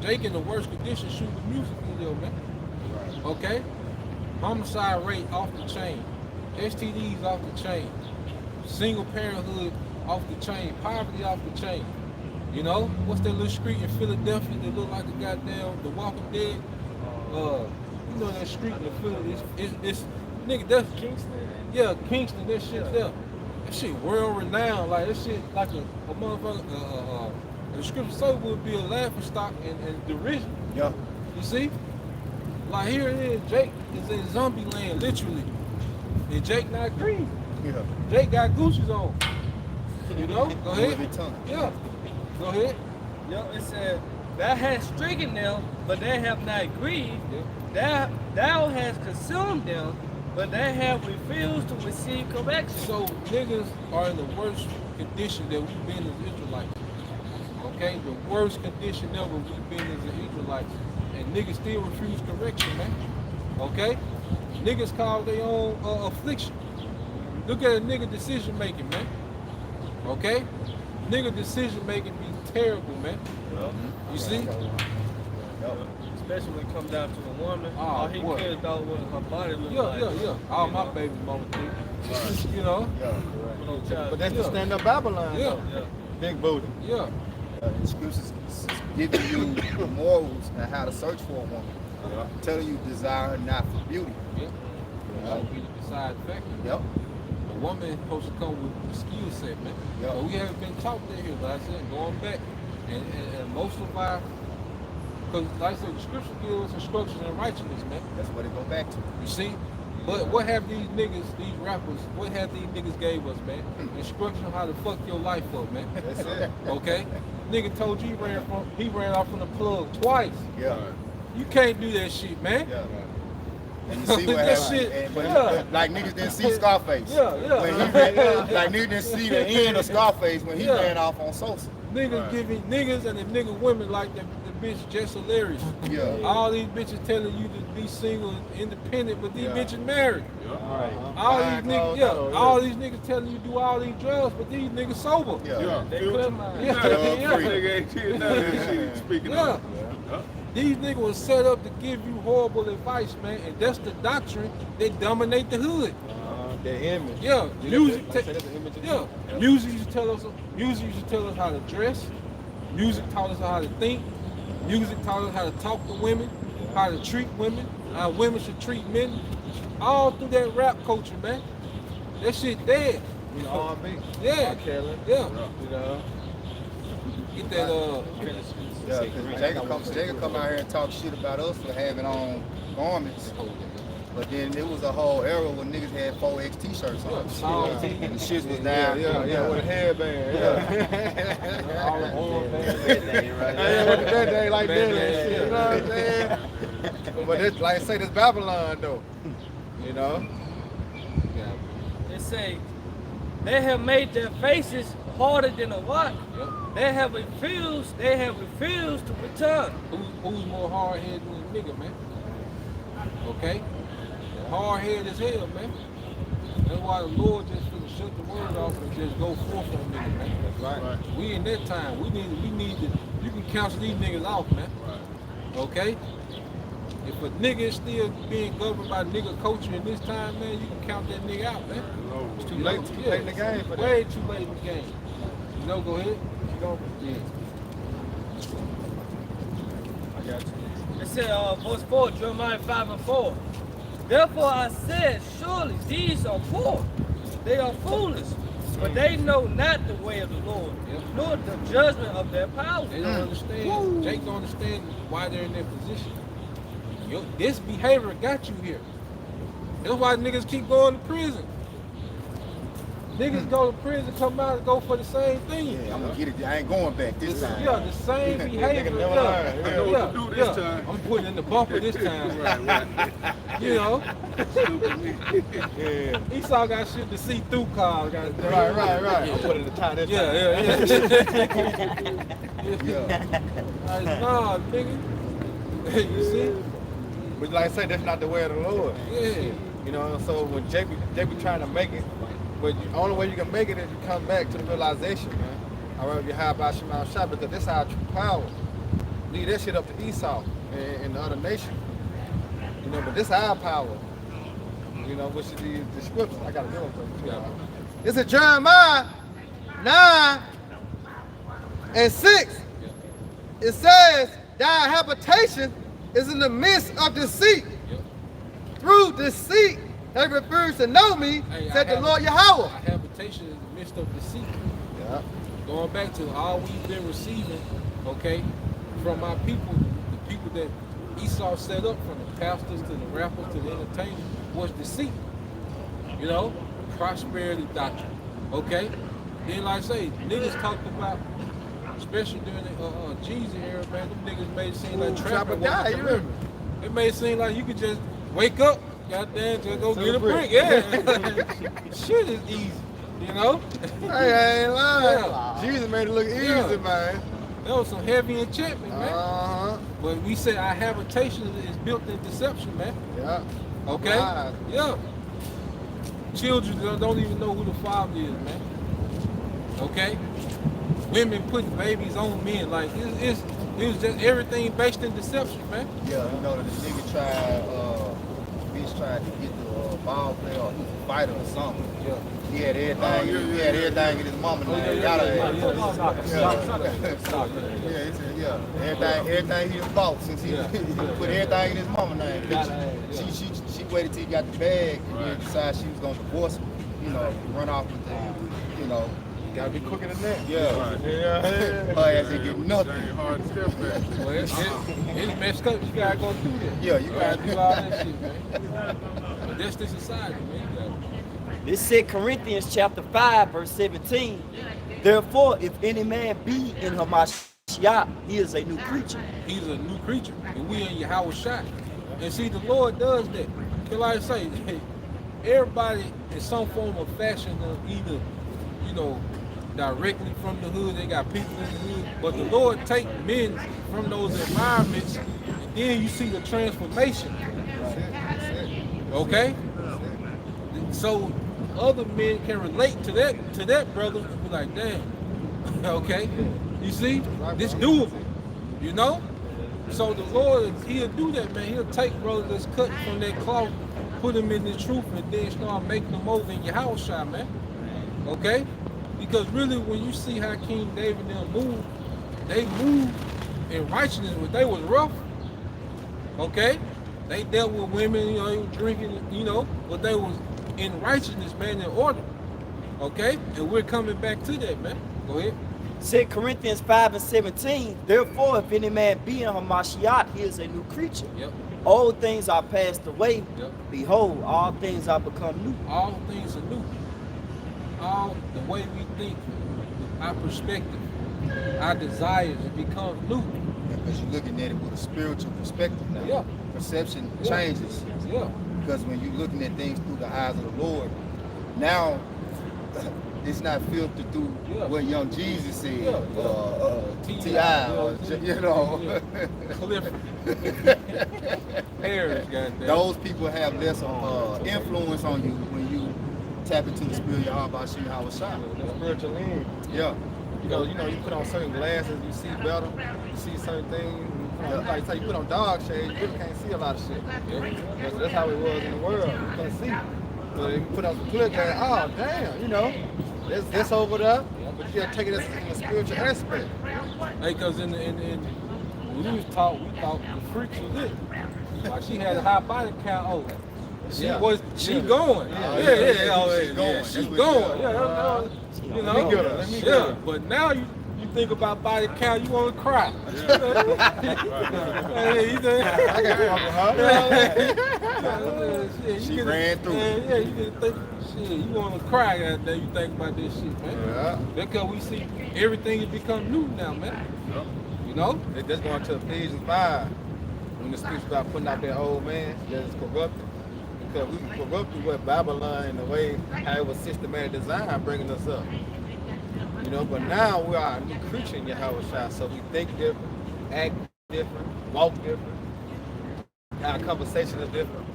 Jake in the worst condition shooting the music video, man. Okay? Homicide rate off the chain. STDs off the chain. Single parenthood off the chain. Poverty off the chain. You know? What's that little street in Philadelphia that look like a goddamn The Walking Dead? You know that street in Philadelphia? It's nigga, that's Kingston. Yeah, Kingston, that shit there. That shit world renowned. Like that shit like a motherfucker the scripture say would be a laughing stock and derision. Yeah. You see? Like here it is, Jake is in zombie land, literally. And Jake not green. Yeah. Jake got Gucci's on. You know? Go Louis ahead. Vuitton. Yeah. Go ahead. Yo, it said, thou hast stricken them, but they have not grieved. Yeah. Thou hast consumed them, but they have refused to receive correction. So niggas are in the worst condition that we've been as Israelites. Okay? The worst condition ever we've been as Israelites. And niggas still refuse correction, man. Okay? Niggas cause their own affliction. Look at a nigga decision making, man. Okay? Nigga decision making be terrible, man. You see? Especially when it comes down to the woman. Oh, all he boy. cares about what her body looks like. Yeah. All my baby mama things. You know? But that's the stand-up Babylon. Yeah. though. Yeah. Big booty. Yeah. The scriptures is giving you the morals and how to search for a woman. Telling you desire her not for beauty. Yeah. That'll be the deciding factor. Yep. The woman is supposed to come with the skill set, man. Yeah. But we haven't been taught that here, like I said, going back. And most of our, because like I said, the scripture gives us instructions in righteousness, man. That's what it go back to. You see? But what have these niggas, these rappers, what have these niggas gave us, man? Instruction on how to fuck your life up, man. That's it. Okay? Nigga told you he ran off from the plug twice. Yeah. You can't do that shit, man. Yeah. And you see what That happened. shit, And, but yeah. like niggas didn't see Scarface. Yeah. When he ran, like niggas didn't see the end of Scarface when he Yeah. ran off on Sosa. Niggas giving niggas and the nigga women like the bitch Jess Hilarious. Yeah. All these bitches telling you to be single and independent, but these Yeah. bitches married. Right. All Fine these niggas, clothes, yeah, though, all these niggas telling you do all these drugs, but these niggas sober. Yeah. They clear mind. Yeah, Free. yeah. These niggas was set up to give you horrible advice, man, and that's the doctrine. They dominate the hood. Their image. Yeah, music. Like I said, that's the image of Yeah, people. music used to tell us. Music used to tell us how to dress. Music taught us how to think. Music taught us how to talk to women, how to treat women, how women should treat men. All through that rap culture, man. That shit dead. You know, R&B. Yeah. R. Kelly. Yeah. You know. Get that Yeah, because Jacob come out here and talk shit about us for having on garments. But then there was a whole era when niggas had 4X t-shirts on. And the shit was down. Yeah, with a headband. Yeah. all the armbands. Yeah, with the band like that and shit. You know what I'm saying? But this, like I say, this Babylon though. You know? Yeah. They say they have made their faces harder than a what? Yep. They have refused to return. Who's more hard-headed than a nigga, man? Okay? Hard-headed as hell, man. That's why the Lord just finna shut the word off and just go forth on niggas, man. That's right. We in that time. We need to, you can counsel these niggas off, man. Okay? If a nigga is still being governed by nigga culture in this time, man, you can count that nigga out, man. It's too late in the game for that. Way too late in the game. You know, go ahead. Yeah. I got you. It said, verse 4, Jeremiah 5:4. Therefore I said, surely these are poor. They are foolish, but they know not the way of the Lord, nor the judgment of their power. They don't understand. Jake don't understand why they're in that position. This behavior got you here. That's why niggas keep going to prison. Niggas go to prison, come out and go for the same thing. Yeah, I'm gonna get it. I ain't going back this time. Yeah, the same behavior. Nigga never learn. I know what to do this time. I'm putting in the bumper this time. Right. You know, Yeah. Esau got shit to see through cars. Right. I'm putting the tie this time. Yeah. Nah, nigga. You see? But like I say, that's not the way of the Lord. Yeah. You know, so when Jake be trying to make it, but the only way you can make it is you come back to the realization, man. I'd rather be high by Shemal Shah because this is our true power. Leave that shit up to Esau and the other nation. You know, but this is our power. You know, which is the scripture. I gotta give them for you. It's in Jeremiah 9:6. It says, thy habitation is in the midst of deceit. Through deceit, they refuse to know me, said the Lord Yahweh. Our habitation in the midst of deceit. Yeah. Going back to all we've been receiving, okay, from our people, the people that Esau set up, from the pastors to the rappers to the entertainers, was deceit. You know, prosperity doctrine. Okay? Then like I say, niggas talked about, especially during the Jesus era, man, them niggas made it seem like trapping die, wasn't you career. remember? It made it seem like you could just wake up, goddamn, just go get a brick. Yeah. Shit is easy, you know? Hey, I ain't lying. Yeah. Jesus made it look easy, Yeah. man. That was some heavy enchantment, man. Uh-huh. But we say our habitation is built in deception, man. Yeah. Okay? Lies. Yeah. Children don't even know who the father is, man. Okay? Women putting babies on men, like it was just everything based in deception, man. Yeah, you know that the nigga tried to get the ball player or he was a fighter or something. Yeah. He had everything. He had everything in his mama name. Everything he done bought since he put everything in his mama name. She waited till he got the bag and then decided she was gonna divorce him. You know, run off with the, you know. Gotta be quicker than that. Yeah. Yeah. Her ass ain't get nothing. Ain't hard to step back. Well, it's messed up. You gotta go through that. Yeah, you gotta gotta do all that shit, man. But that's the society, man. This 2 Corinthians chapter 5, verse 17. Therefore, if any man be in Hamashiach, he is a new creature. He's a new creature, and we in Yahweh Shai. And see, the Lord does that. Cause like I say, everybody in some form of fashion, either, you know, directly from the hood, they got people in the hood, but the Lord take men from those environments, and then you see the transformation. Okay? So other men can relate to that brother and be like, damn, okay, you see, this doable, you know? So the Lord, he'll do that, man. He'll take brothers that's cut from that cloth, put them in the truth, and then start making them over in your house, man. Okay? Because really, when you see how King David and them move, they moved in righteousness, but they was rough. Okay? They dealt with women, you know, they were drinking, you know, but they was in righteousness, man, in order. Okay? And we're coming back to that, man. Go ahead. 2 Corinthians 5 and 17, therefore, if any man be in Hamashiach, he is a new creature. Yep. Old things are passed away. Yep. Behold, all things are become new. All things are new. All the way we think, our perspective, our desires, it becomes new. Because you're looking at it with a spiritual perspective now. Yeah. Perception Yeah. changes. Yeah. Because when you're looking at things through the eyes of the Lord, now it's not filtered through Yeah. what young Jesus said, Yeah. T.I., or, you know. Yeah. Cliff Harris, goddamn. Those people have less influence on you when you tap into the spirit of Yahweh Shem Hawashai. The spiritual lens. Yeah. You put on certain glasses, you see better, you see certain things. Like say you put on dog shades, you really can't see a lot of shit. Yeah. That's how it was in the world. You couldn't see. So you put on some clear glasses, oh damn, there's this over there, but you gotta take it as in a spiritual aspect. Hey, cause in when we was taught, we thought the freak was it. Like she had a high body count. Oh, she Yeah. was Yeah. going. Yeah. Yeah, yeah, She's oh, going. yeah, That's she's what going. she Yeah, is. you know. Let me get her, let me get Yeah, her. but now you think about body count, you want to cry. Hey, you think? I got one for her. Shit, She you ran through it. Yeah, you didn't think. Shit, you want to cry that day. You think about this shit, man. Yeah. Because we see everything has become new now, man. You know? That's going to Ephesians 5 when it speaks about putting out that old man that is corrupted. Because we corrupted with Babylon in the way how it was systematic design bringing us up. But now we are a new creature in Yahweh, so we think different, act different, walk different. Our conversation is different.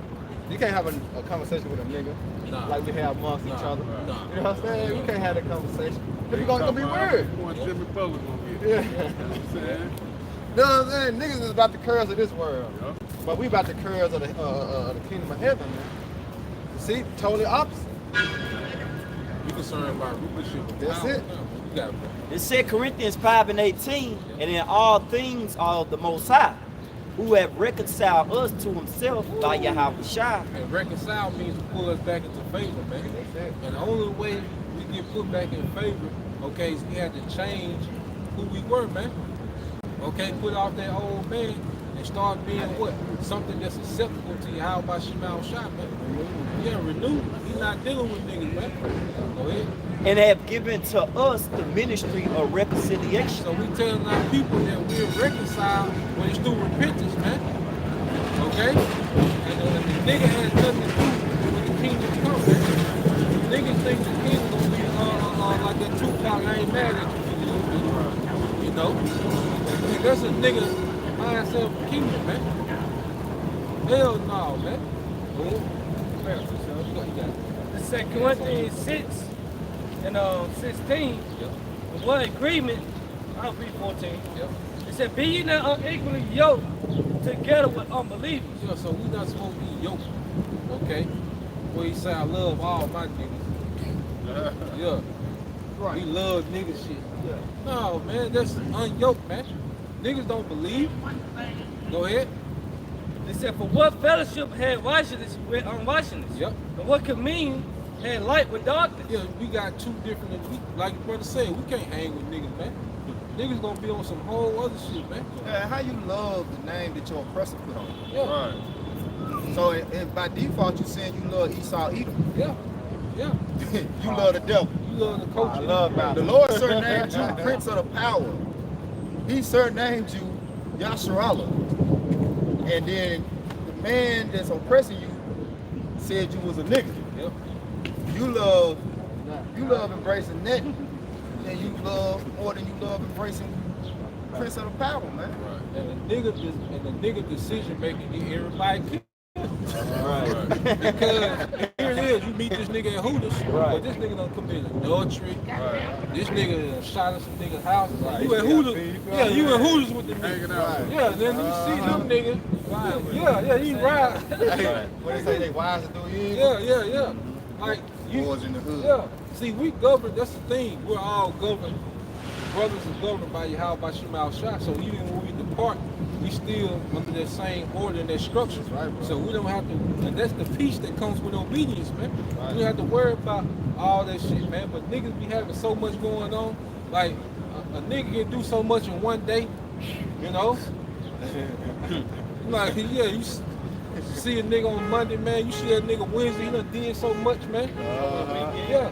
You can't have a conversation with a nigga Nah. like we have amongst each Nah. other. Nah. You know what I'm saying? You can't have that conversation. It's gonna be weird. You want Jimmy Butler gonna get Yeah. it. You know what I'm saying? You know what I'm saying? Niggas is about the curves of this world. Yeah. But we about the curves of the kingdom of heaven, man. See, totally opposite. You concerned about rulership of That's power. it. You got It's 2 Corinthians 5 and 18, and in all things are of the Most High, who have reconciled us to himself by Yahweh Shai. and reconcile means to pull us back into favor, man. That's it. And the only way we get put back in favor, okay, is we had to change who we were, man. Okay, put off that old man and start being what? Something that's acceptable to Yahweh Shema Shai, man. Yeah, renew. He's not dealing with niggas, man. Go ahead. And have given to us the ministry of reconciliation. So we telling our people that we're reconciled when it's through repentance, man. Okay? And the nigga has nothing to do with the kingdom come, man. Niggas think the kingdom gonna be like that Tupac, I ain't mad at you. You know? And that's a nigga mindset of the kingdom, man. Hell no, man. Well, you got it. The 2 Corinthians 6 and 16, Yep. the one agreement, I'll read 14. Yep. It said, be ye not unequally yoked together with unbelievers. Yeah, so we not supposed to be yoked, okay? Where he say I love all my niggas. Yeah. Right. We love niggas shit. Yeah. No, man, that's unyoked, man. Niggas don't believe. Go ahead. They said, for what fellowship had righteousness with unrighteousness? Yep. And what communion had light with darkness? Yeah, we got two different, like your brother said, we can't hang with niggas, man. Niggas gonna be on some whole other shit, man. Yeah, how you love the name that your oppressor put on you. Yeah, Right. So by default, you're saying you love Esau Edom. yeah, yeah. You love the devil. You love the culture. I love The Babylon. Lord surnamed you Prince of the Power. He surnamed you Yasharallah. And then the man that's oppressing you said you was a nigga. Yep. You love embracing that. And you love more than you love embracing Prince of the Power, man. Right. And the nigga decision making get everybody killed. Right. Because here it is, you meet this nigga at Hooters, Right. but this nigga done committed adultery. Right. This nigga done shot at some niggas' houses. Right. You at Yeah, Hooters, beef, yeah, you at Hooters with the Hanging niggas. out. Yeah, then you see them niggas. Yeah, he ride. Hey, when they say they wise to do evil, Yeah. Like you, Boys in the hood. yeah. See, we govern. That's the thing. We're all governed. Brothers are governed by Yahweh Shema Shai. So even when we depart, we still under that same order and that structure. Right, bro. So we don't have to. And that's the peace that comes with obedience, man. Right. We don't have to worry about all that shit, man. But niggas be having so much going on. Like a nigga can do so much in one day, you know. Like, yeah, you see a nigga on Monday, man. You see that nigga Wednesday, he done did so much, man. Yeah.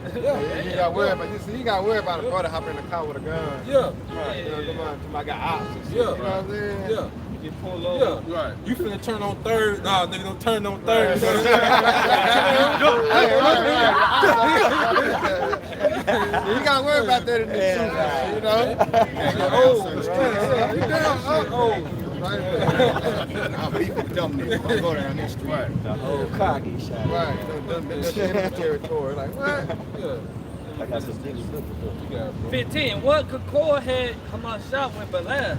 You got worried about this. You got worried about a brother hopping in the car with a gun. Yeah. Right. You know, come on, I got ops and shit. Yeah. You know what I'm saying? Yeah. You get pulled over. Yeah. Right. You finna turn on third. Nah, nigga, don't turn on third. You got worried about that in this shoe, you know? I'm people dumb niggas. I go down this street. Right. The whole car get shot. Right. That's enemy territory. Like, what? Yeah. I got some niggas looking for. You got it, bro. 15. What Kakor had Hamashiach with Belial?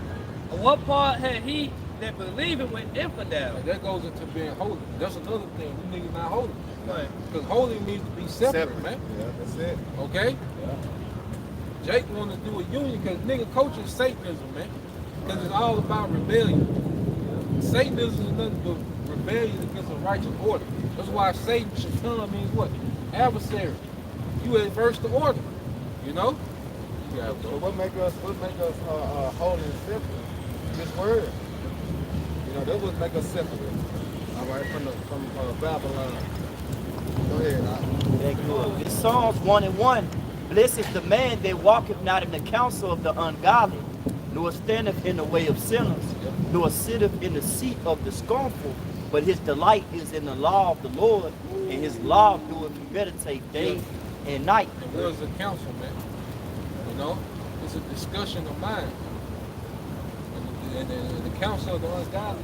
And what part had he that believed it with infidel? That goes into being holy. That's another thing. You niggas not holy. Right. Because holy means to be separate, man. Yeah, that's it. Okay? Jake wanted to do a union because nigga coaching Satanism, man. Because it's all about rebellion. Satanism is nothing but rebellion against a righteous order. That's why Satan, Shaitan, means what? Adversary. You adverse the order. You know? You got it, So bro. what make us holy and simple? This word. You know, that would make us separate. All right, from Babylon. Go ahead. That good. In Psalms 1:1, blessed is the man that walketh not in the counsel of the ungodly, nor standeth in the way of sinners, nor sitteth in the seat of the scornful, but his delight is in the law of the Lord, and his law doeth he meditate day and night. And where's the council, man? You know? It's a discussion of mind. And the council of the ungodly,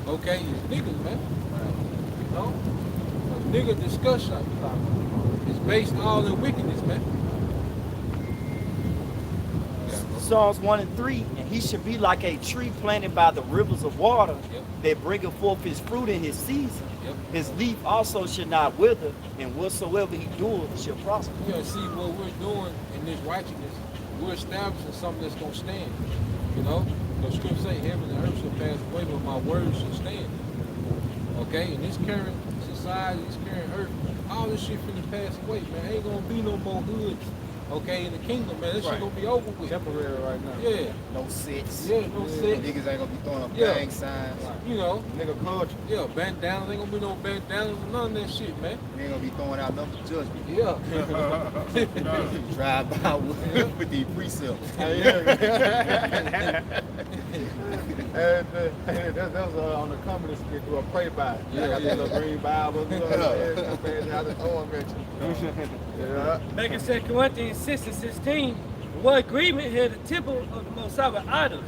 okay, is niggas, man. You know? A nigga discussion is based all in wickedness, man. Psalms 1:3, and he should be like a tree planted by the rivers of water, Yep. that bringeth forth his fruit in his season. Yep. His leaf also should not wither, and whatsoever he doeth shall prosper. Yeah, see what we're doing in this righteousness, we're establishing something that's gonna stand. You know? The scripture say heaven and earth shall pass away, but my words shall stand. Okay? In this current society, this current earth, all this shit finna pass away, man. Ain't gonna be no more hoods, okay, in the kingdom, man. This shit Right. gonna be over with. Temporary right now. Yeah. No sits. Yeah, no sex. Niggas ain't gonna be throwing up Yeah. gang signs. You know, Nigga culture. yeah, bandanas, ain't gonna be no bandanas or none of that shit, man. We ain't gonna be throwing out nothing for judgment. Yeah. Drive by with the precepts. And that was on the comedy skit to a pray by. Yeah, I got yeah. these little green Bibles. You know what I'm saying? I just mention. Yeah. Back in 2 Corinthians 6:16, what agreement had the temple of the Most High with idols?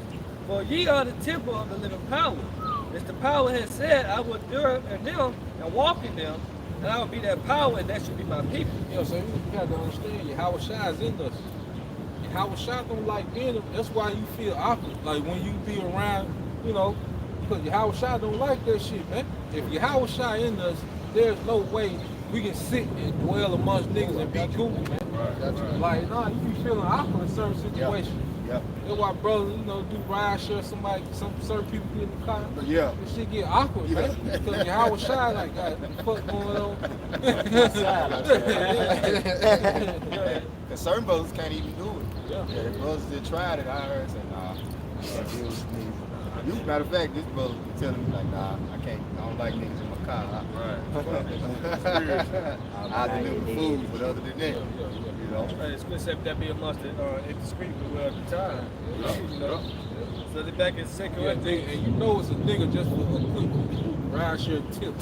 For ye are the temple of the living power. As the power has said, I will dwell in them and walk in them, and I will be that power, and that should be my people. Yeah, so you got to understand, Yahweh Shai is in us. Yahweh Shai don't like being, that's why you feel awkward. Like when you be around, you know, because Yahweh Shai don't like that shit, man. If Yahweh Shai in us, there's no way we can sit and dwell amongst niggas and be cool, man. Right. Like, nah, you be feeling awkward in certain situations. Yep. That's why brothers, you know, do ride share, some certain people get in the car. But yeah. This shit get awkward, man. Because Yahweh Shai, like, God, what the fuck going on? And certain brothers can't even do it. Yeah. Yeah, the brothers that tried it, I heard say, nah, I can't deal with niggas. You, matter of fact, this brother was telling me, like, nah, I can't, I don't like niggas in my car. I deliver food, but other than that, you know. It's good to that be amongst the indiscreet people at the time. You know? So they're back in 2 Yeah, Corinthians. and you know it's a nigga just for a quick ride share tip.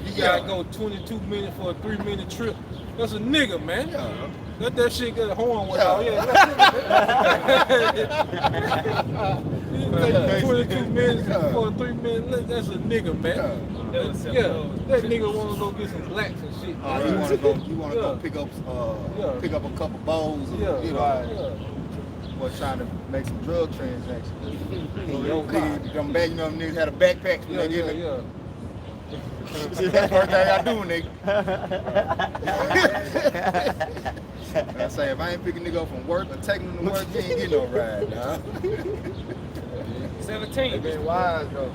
If you gotta go 22 minutes for a 3-minute trip, that's a nigga, man. Yeah. Let that shit get a horn with Yeah. all. Yeah, take 22 minutes for a 3-minute, that's a nigga, man. Yeah, that nigga wanna go get some blacks and shit. You wanna go pick up a couple bowls, or, Yeah, you know, or trying to make some drug transactions. Nigga, them back, you know, them niggas had a backpack. Yeah. That's the first thing I do, nigga. I say, if I ain't picking nigga up from work or taking him to work, you ain't getting no ride, dog. 17. They been wise though.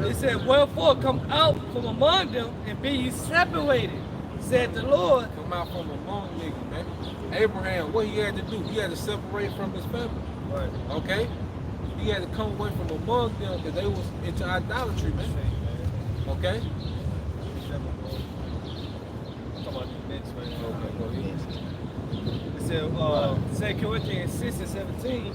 He said, wherefore come out from among them and be ye separated, said the Lord. Come out from among niggas, man. Abraham, what he had to do, he had to separate from his family. Right. Okay? He had to come away from among them because they was into idolatry, man. Okay? Okay, go ahead. It said, 2 Corinthians 6 and 17.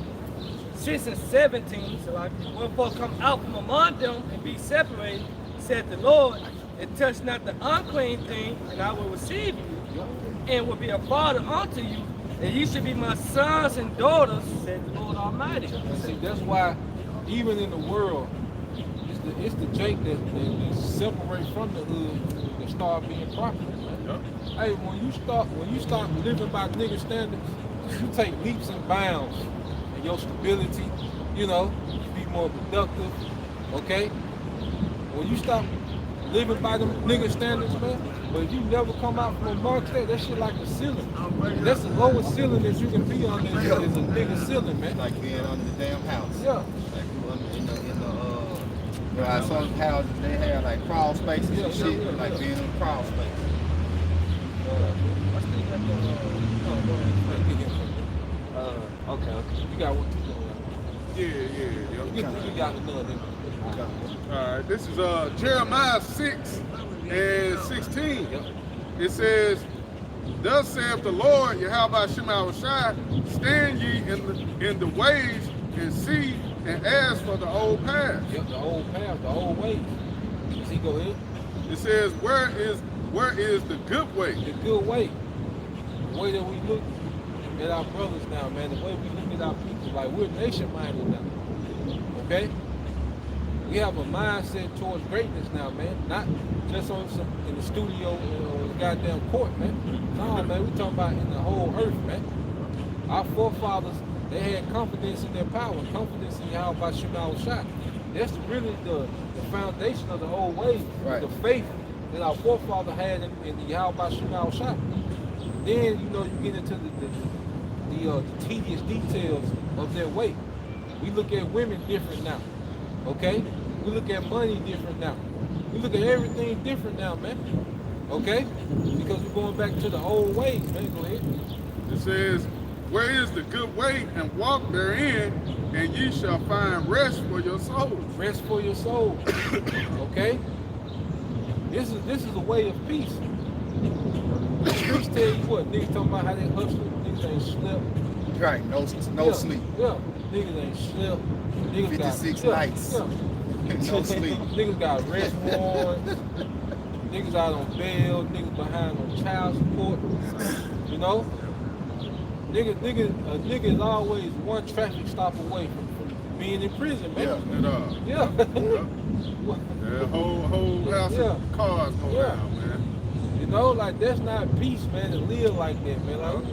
6 and 17, so like, wherefore come out from among them and be separated, said the Lord, and touch not the unclean thing, and I will receive you, and will be a father unto you, and you should be my sons and daughters, said the Lord Almighty. See, that's why even in the world, it's the Jake that separate from the hood that start being popular, man. Hey, when you start living by nigga standards, you take leaps and bounds in your stability, you know, you be more productive, okay? When you stop living by them nigga standards, man, but if you never come out from amongst that shit like a ceiling. That's the lowest ceiling that you can be on is a nigga ceiling, man. Like being under the damn house. Yeah. Like in the you know, some houses they have like crawl spaces and shit, like being in a crawl space. Okay. You got what you Yeah. You got another. All right, this is Jeremiah 6 and 16. It says, thus saith the Lord, Yahweh Shema Shai, stand ye in the ways and see and ask for the old path. Yep, the old path, the old ways. See, go ahead. It says, where is the good way? The good way. The way that we look at our brothers now, man. The way we look at our people. Like, we're nation-minded now. Okay? We have a mindset towards greatness now, man. Not just in the studio or the goddamn court, man. No, man, we talking about in the whole earth, man. Our forefathers, they had confidence in their power, confidence in Yahweh Shema Shai. That's really the foundation of the old ways, Right. the faith that our forefather had in the Yahweh Shema Shai. Then, you know, you get into the tedious details of their way. We look at women different now, okay? We look at money different now. We look at everything different now, man, okay? Because we're going back to the old ways, man. Go ahead. It says, where is the good way, and walk therein, and ye shall find rest for your souls. Rest for your soul, okay? This is a way of peace. The streets tell you what, niggas talking about how they hustle, niggas ain't slept. Right, no Yeah, sleep. Yeah, niggas ain't slept. Niggas 56 got, nights. No sleep. Niggas got rest warrants. Niggas out on bail. Niggas behind on child support. You know? A nigga is always one traffic stop away from being in prison, man. Yeah. Yeah. The whole house Yeah. of cars go Yeah. down, man. You know, like that's not peace, man, to live like that, man. Like,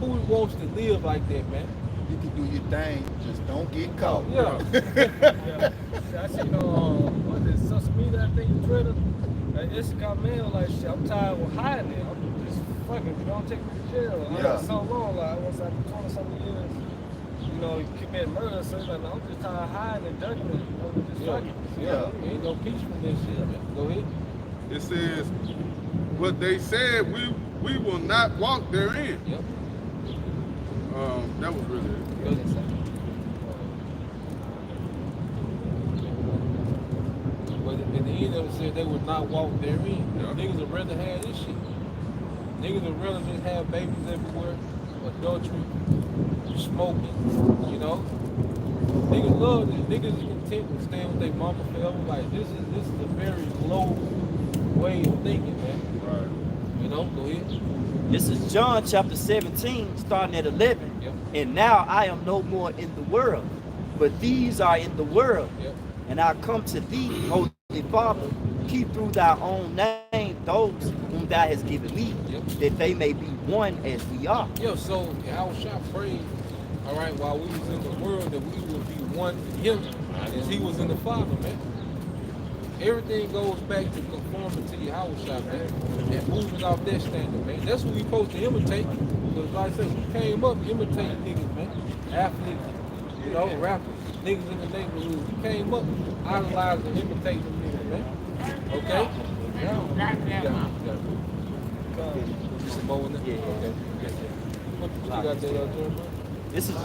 who wants to live like that, man? You can do your thing, just don't get caught. Yeah. Yeah. I seen what is it, social media, I think, Twitter. Instagram mail, like, shit, I'm tired of hiding it. I'm just fucking, don't take me to jail. I Yeah. got so long, like, once after 20 something years, you know, you commit murder, so it's like, I'm just tired of hiding and ducking it. You know, just Yeah. fucking. Yeah. Ain't no peace from this shit, man. Go ahead. It says, but they said we will not walk therein. Yep. That was really it. But at the end of it said they would not walk therein. Yeah. Niggas would rather have this shit. Niggas would rather just have babies everywhere, adultery, smoking, you know? Niggas love this. Niggas is content with staying with their mama forever. Like this is a very low way of thinking, man. Right. You know, go ahead. This is John chapter 17, starting at 11. Yep. And now I am no more in the world, but these are in the world. Yep. And I come to thee, Holy Father, keep through thy own name those whom thou hast given me, Yep. that they may be one as we are. Yeah, so our shot prayed, all right, while we was in the world, that we would be one in him as he was in the Father, man. Everything goes back to conforming to Yahweh shot, man, and moving off that standard, man. That's what we supposed to imitate. Because like I said, we came up imitating niggas, man. Athletes, you know, rappers, niggas in the neighborhood. We came up idolizing and imitating them niggas, man. Okay? Yeah. Just a moment. Yeah. Okay. What you got there, Jeremiah? This is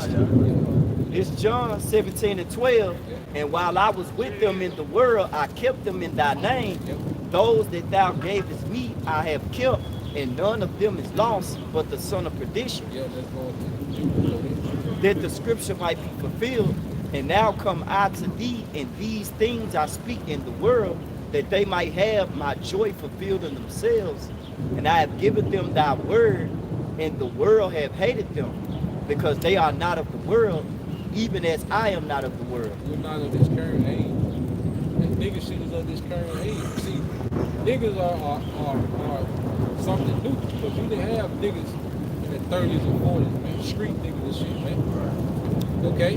it's John 17 and 12. And while I was with them in the world, I kept them in thy name. Those that thou gavest me, I have kept, and none of them is lost, but the son of perdition, Yeah, let's go to that the scripture might be fulfilled. And now come I to thee, and these things I speak in the world, that they might have my joy fulfilled in themselves. And I have given them thy word, and the world have hated them, because they are not of the world, even as I am not of the world. We're not of this current age. And niggas shit is of this current age. See, niggas are something new. Because you didn't have niggas in the 30s and 40s, man. Street niggas and shit, man. Okay?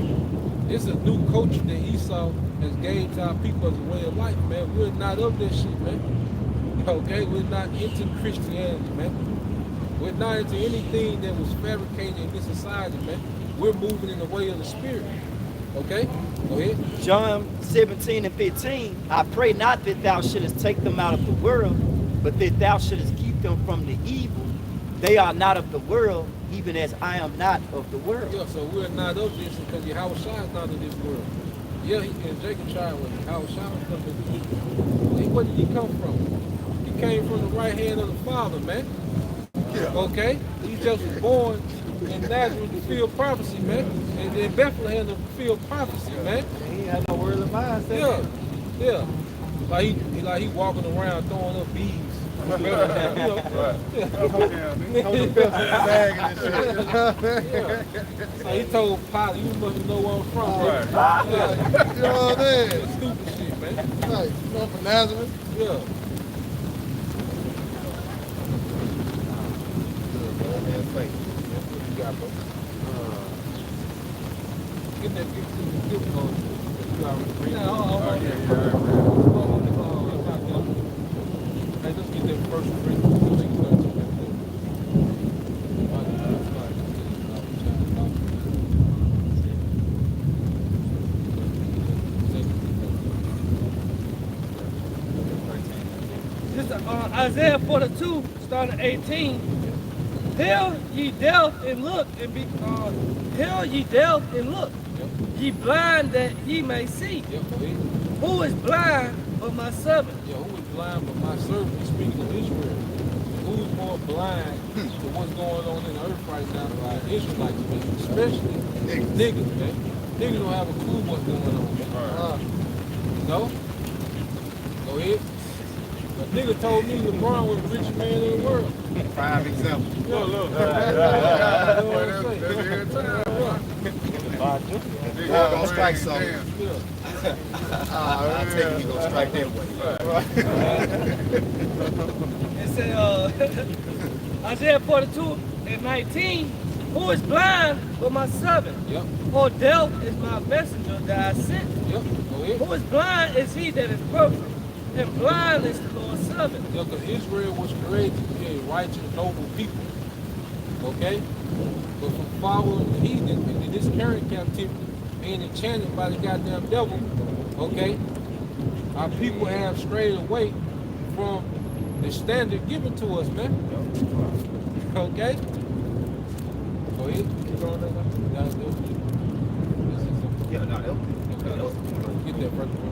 It's a new culture that Esau has gave to our people as a way of life, man. We're not of that shit, man. Okay? We're not into Christianity, man. We're not into anything that was fabricated in this society, man. We're moving in the way of the spirit. Okay? Go ahead. John 17 and 15, I pray not that thou shouldest take them out of the world, but that thou shouldest keep them from the evil. They are not of the world, even as I am not of the world. Yeah, so we're not of this because Yahweh Shai is not of this world. Yeah, and Jacob tried with it. Yahweh Shai was coming to this. Where did he come from? He came from the right hand of the Father, man. Yeah. Okay? He just was born in Nazareth to fulfill prophecy, man. And in Bethlehem to fulfill prophecy, man. He ain't had no words of mine. Yeah, yeah. Like he walking around throwing up bees. You know? Yeah. So he told Pilate, you must know where I'm from. Right. Yeah. You know what I mean? Stupid shit, man. Right. You know, from Nazareth. Yeah. You got, bro. Get that gift on. You got to read. Hey, let's get that first reading. This is Isaiah 42, starting 18. Hail ye deaf and look, and be hail ye deaf and look, ye blind that ye may see. Who is blind but my servant? Yeah, who is blind but my servant? He's speaking of Israel. Who's more blind to what's going on in the earth right now by Israelites, man? Especially niggas, man. Niggas don't have a clue what's going on, man. You know? Go ahead. A nigga told me LeBron was the richest man in the world. Prime example. Yeah, look. Boy, gonna strike something. Yeah. I take it he gonna strike that way. It said Isaiah 42 and 19. Who is blind but my servant? Yep. Or deaf is my messenger that I sent? Yep. Go ahead. Who is blind is he that is perfect, and blind is the Lord's servant. Yeah, because Israel was created to be a righteous, noble people. Okay? But from following the heathen into this current captivity, being enchanted by the goddamn devil, okay, our people have strayed away from the standard given to us, man. Okay? Go ahead. Keep going there. Yeah, no, Get that first one.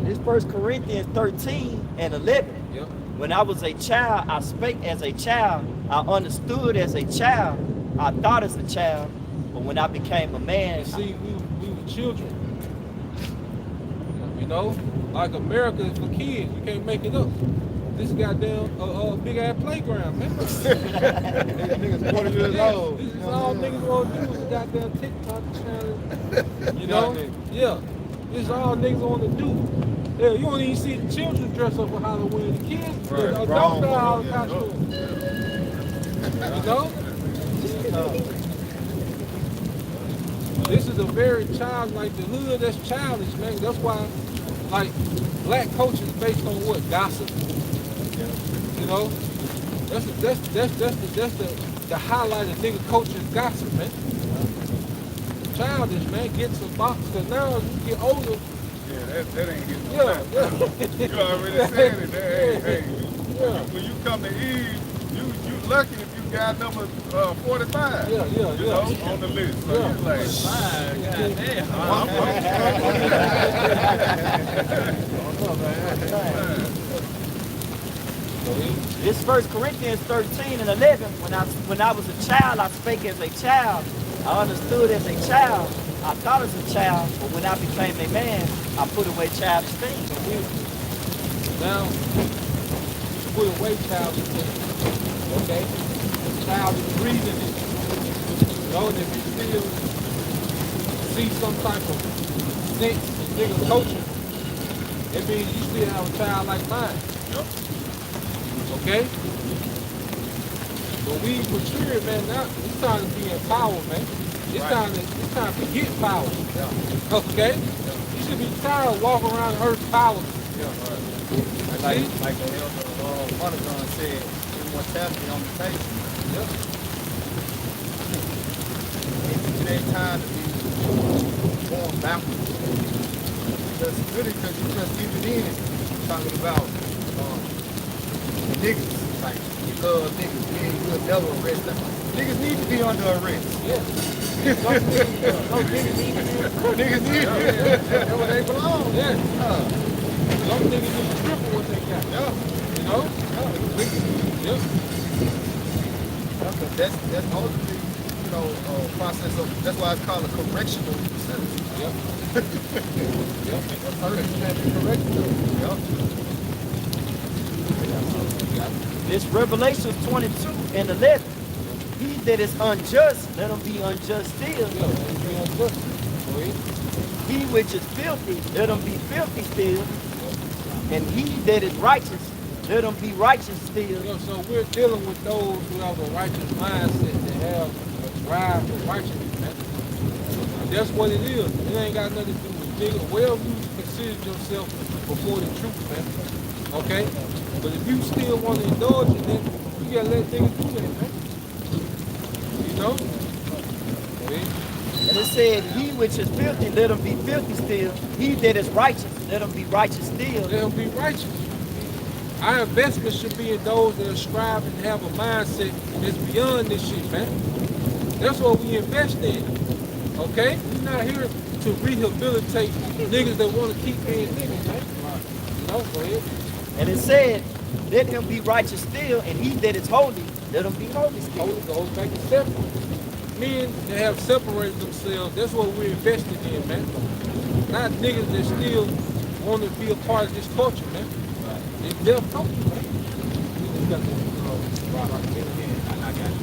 This First Corinthians 13 and 11. Yep. When I was a child, I spake as a child. I understood as a child. I thought as a child. But when I became a man, And see, we were children. You know? Like America is for kids. You can't make it up. This is goddamn big ass playground, man. Niggas 40 years old. This is all niggas want to do is a goddamn TikTok channel. You know? Yeah. This is all niggas want to do. Yeah, you don't even see the children dress up for Halloween. The kids, the adults got all the costumes. You know? This is a very childlike, the hood that's childish, man. That's why, like, black culture is based on what? Gossip. You know? That's the highlight of nigga culture is gossip, man. Childish, man. Get some box, because now as you get older, Yeah, that ain't getting no yeah, sense. yeah. You already said it. Hey, Yeah. when you come to Eve, you lucky if you guy number 45. Yeah, You know, on the list. So Yeah. you're like, This 1 Corinthians 13 and 11, when I was a child, I spake as a child. I understood as a child. I thought as a child, but when I became a man, I put away childish things. Now, put away childish things. Okay? Child is reasoning. You know, and if you still see some type of sense in bigger culture, it means you still have a childlike mind. Okay? But we mature, man, now it's time to be in power, man. It's time to get power. Okay? You should be tired of walking around the earth powerless. Like the elder Monagon said, immortality on the table. It ain't time to be going backwards. Because really, because you just even in talking about niggas. Like, you love niggas, man, you'll never arrest them. Niggas need to be under arrest. Yeah. Niggas need to be Niggas need to be That's where they belong. Yeah. Some niggas need to triple what they got. Yeah. You know? Yep. That's ultimately, you know, process of, that's why it's called a correctional facility. Yep. Yep. A person has to correct them. Yep. This Revelation 22 and 11. He that is unjust, let him be unjust still. Yeah, and be unjust. Go ahead. He which is filthy, let him be filthy still. And he that is righteous, let him be righteous still. You know, so we're dealing with those who have a righteous mindset, that have a drive for righteousness, man. And that's what it is. It ain't got nothing to do with nigga. Well, you consider yourself before the truth, man. Okay? But if you still want to indulge in it, you gotta let niggas do that, man. You know? Okay? And it said, he which is filthy, let him be filthy still. He that is righteous, let him be righteous still. Let them be righteous. Our investment should be in those that are striving to have a mindset that's beyond this shit, man. That's what we invest in. Okay? We're not here to rehabilitate niggas that want to keep being niggas, man. You know, go ahead. And it said, let him be righteous still, and he that is holy, let him be holy still. Holy goes back to separate. Men that have separated themselves, that's what we're investing in, man. Not niggas that still want to be a part of this culture, man. It's their culture, man. We just got to rock right here. I got it.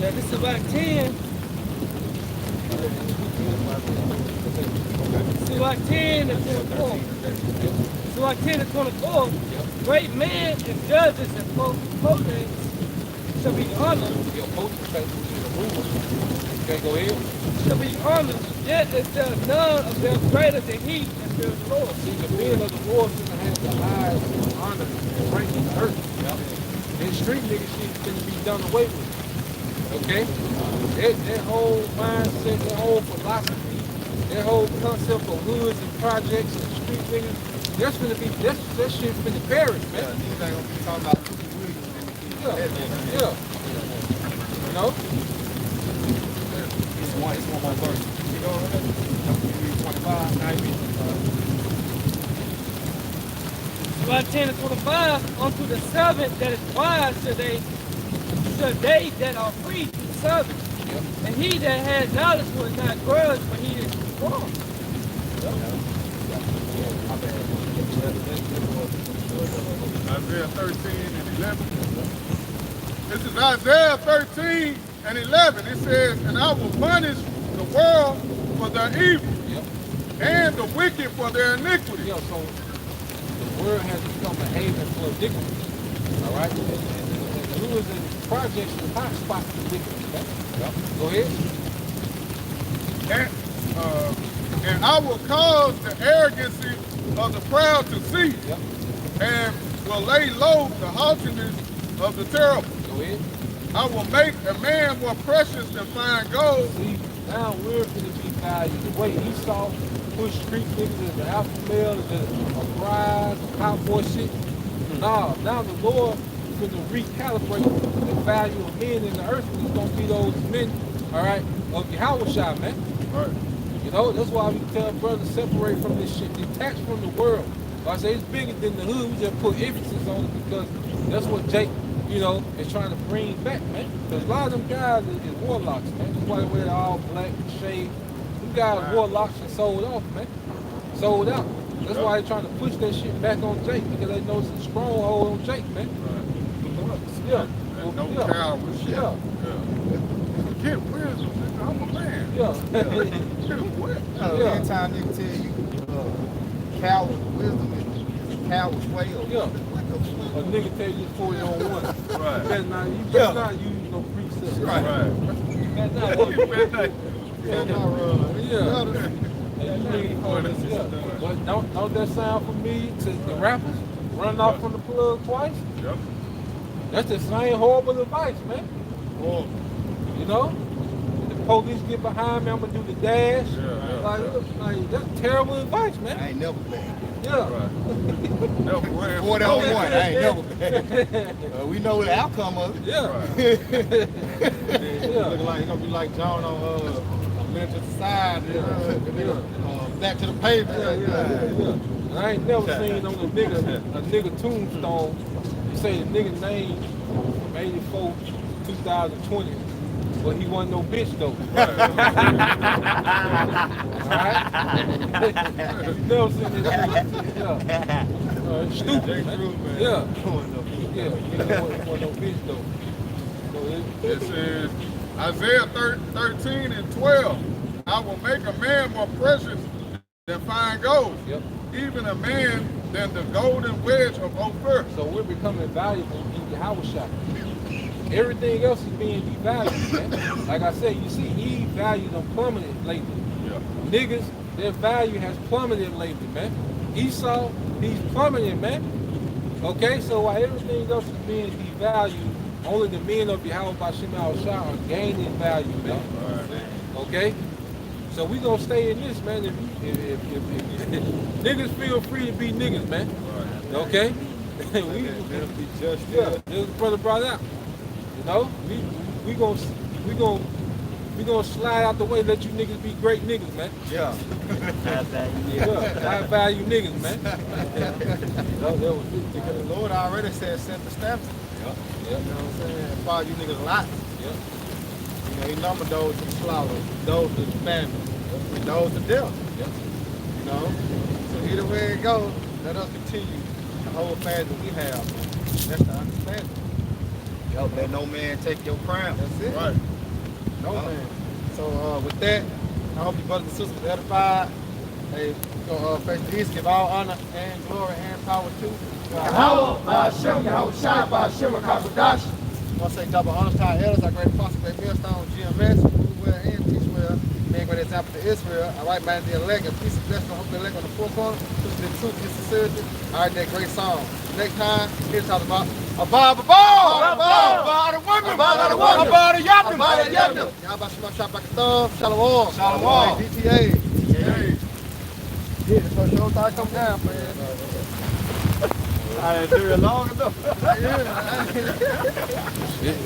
Now this is about 10. This is about 10 and 24. So like 10 and 24, great men and judges and potentates shall be honored. Your potentate is a ruler. Okay, go ahead. Shall be honored, yet is there none of them greater than he that fears the Lord. See, the men of the Lord should have the highest honor and rank in the earth. And street niggas shit is going to be done away with. Okay? That whole mindset, that whole philosophy, that whole concept of hoods and projects and street niggas, that shit's finna perish, man. Niggas ain't gonna be talking about Lucy Williams and Yeah. You know? It's one more verse. You go ahead. You read 25. Now you read 25. About 10 and 25, unto the servant that is wise should they that are free be servants. And he that has knowledge will not grudge, but he is wrong. Isaiah 13 and 11. This is Isaiah 13 and 11. It says, and I will punish the world for their evil and the wicked for their iniquity. Yeah, so the world has become a haven for iniquity. All right? And who is in projects and hot spots for iniquity? Okay? Go ahead. And I will cause the arrogancy of the proud to cease, and will lay low the haughtiness of the terrible. Go ahead. I will make a man more precious than fine gold. See, now we're going to be valued. The way Esau pushed street niggas as the alpha male, as a prize, cowboy shit. Nah, now the Lord finna recalibrate the value of men in the earth. And it's gonna be those men, all right, of Yahushua, man. Right. You know, that's why we tell brothers separate from this shit, detach from the world. Like I say it's bigger than the hood. We just put emphasis on it because that's what Jake, you know, is trying to bring back, man. Because a lot of them guys is warlocks, man. That's why they wear all black shades. Them guys warlocks and sold off, man. Sold out. That's why they're trying to push that shit back on Jake because they know it's a stronghold on Jake, man. Yeah. No Yeah. coward shit. Yeah. Get wisdom, nigga. I'm a man. Yeah. Get what? Yeah. Anytime nigga tell you coward wisdom is coward's way or Yeah. what the A fuck? nigga tell you for your own one. Right. You better not use no precepts. Right. You better not. You better not- Yeah. But don't that sound familiar to the rappers? Running off from the plug twice? Yep. That's the same horrible advice, man. Oh, You know? The police get behind me, I'm gonna do the dash. Like that's terrible advice, I man. ain't never been. Yeah. right. No, boy. 40 on 1, I ain't never been. We know the outcome of it. Yeah. Look Yeah. like he gonna be like John on Minister Society. Yeah. Back to the pavement. Yeah. And I ain't never seen on a nigga tombstone, you say the nigga name from 84 to 2020, but he wasn't no bitch though. Alright? You never seen that nigga. Yeah. Stupid, man. Yeah. Yeah, he wasn't no bitch though. So It says Isaiah 13 and 12. I will make a man more precious than fine gold, Yep. even a man than the golden wedge of Ophir. So we're becoming valuable in Yahushua. Everything else is being devalued, man. Like I said, you see, Eve value them plummeted lately. Yeah. Niggas, their value has plummeted lately, man. Esau, he's plummeted, man. Okay, so while everything else is being devalued, only the men of Yahweh Bashim al-Shah are gaining value, man. Okay? So we gonna stay in this, man. If niggas feel free to be niggas, man. Okay? Yeah, this brother brought out. You know, we gonna slide out the way, let you niggas be great niggas, man. Yeah. Yeah, high value niggas, man. That was it. Because the Lord already said set the standard. Yeah. You know what I'm saying? As far as you niggas lots. Yeah. You know, he numbered those to the slaughter, those to the famine, and those to death. Yeah. You know? So either way it goes, let us continue the whole fast that we have. That's the understanding. Yo, let no man take your crown. That's it. Right. No man. So with that, I hope you brothers and sisters edified. Hey, go face the east, give all honor and glory and power to Yahweh, Ba'ashem, Yahushua, Ba'ashem, HaKadosh. I want to say double honors to our elders, our great apostle, great millstone, GMS, rule well and teach well, being great example to Israel. Our right man, the elect, and peace and blessing, hope the elect on the four corners, truth to the truth, get sincerity. All right, that great song. Next time, here's talking about Abba, the women, Abba, the Yabnim, Abba, the Yabnim. Y'all about to shop like a thumb, Shalom. Shalom. DTA. Yeah, the first show time come down, man. I didn't do it long enough. Yeah.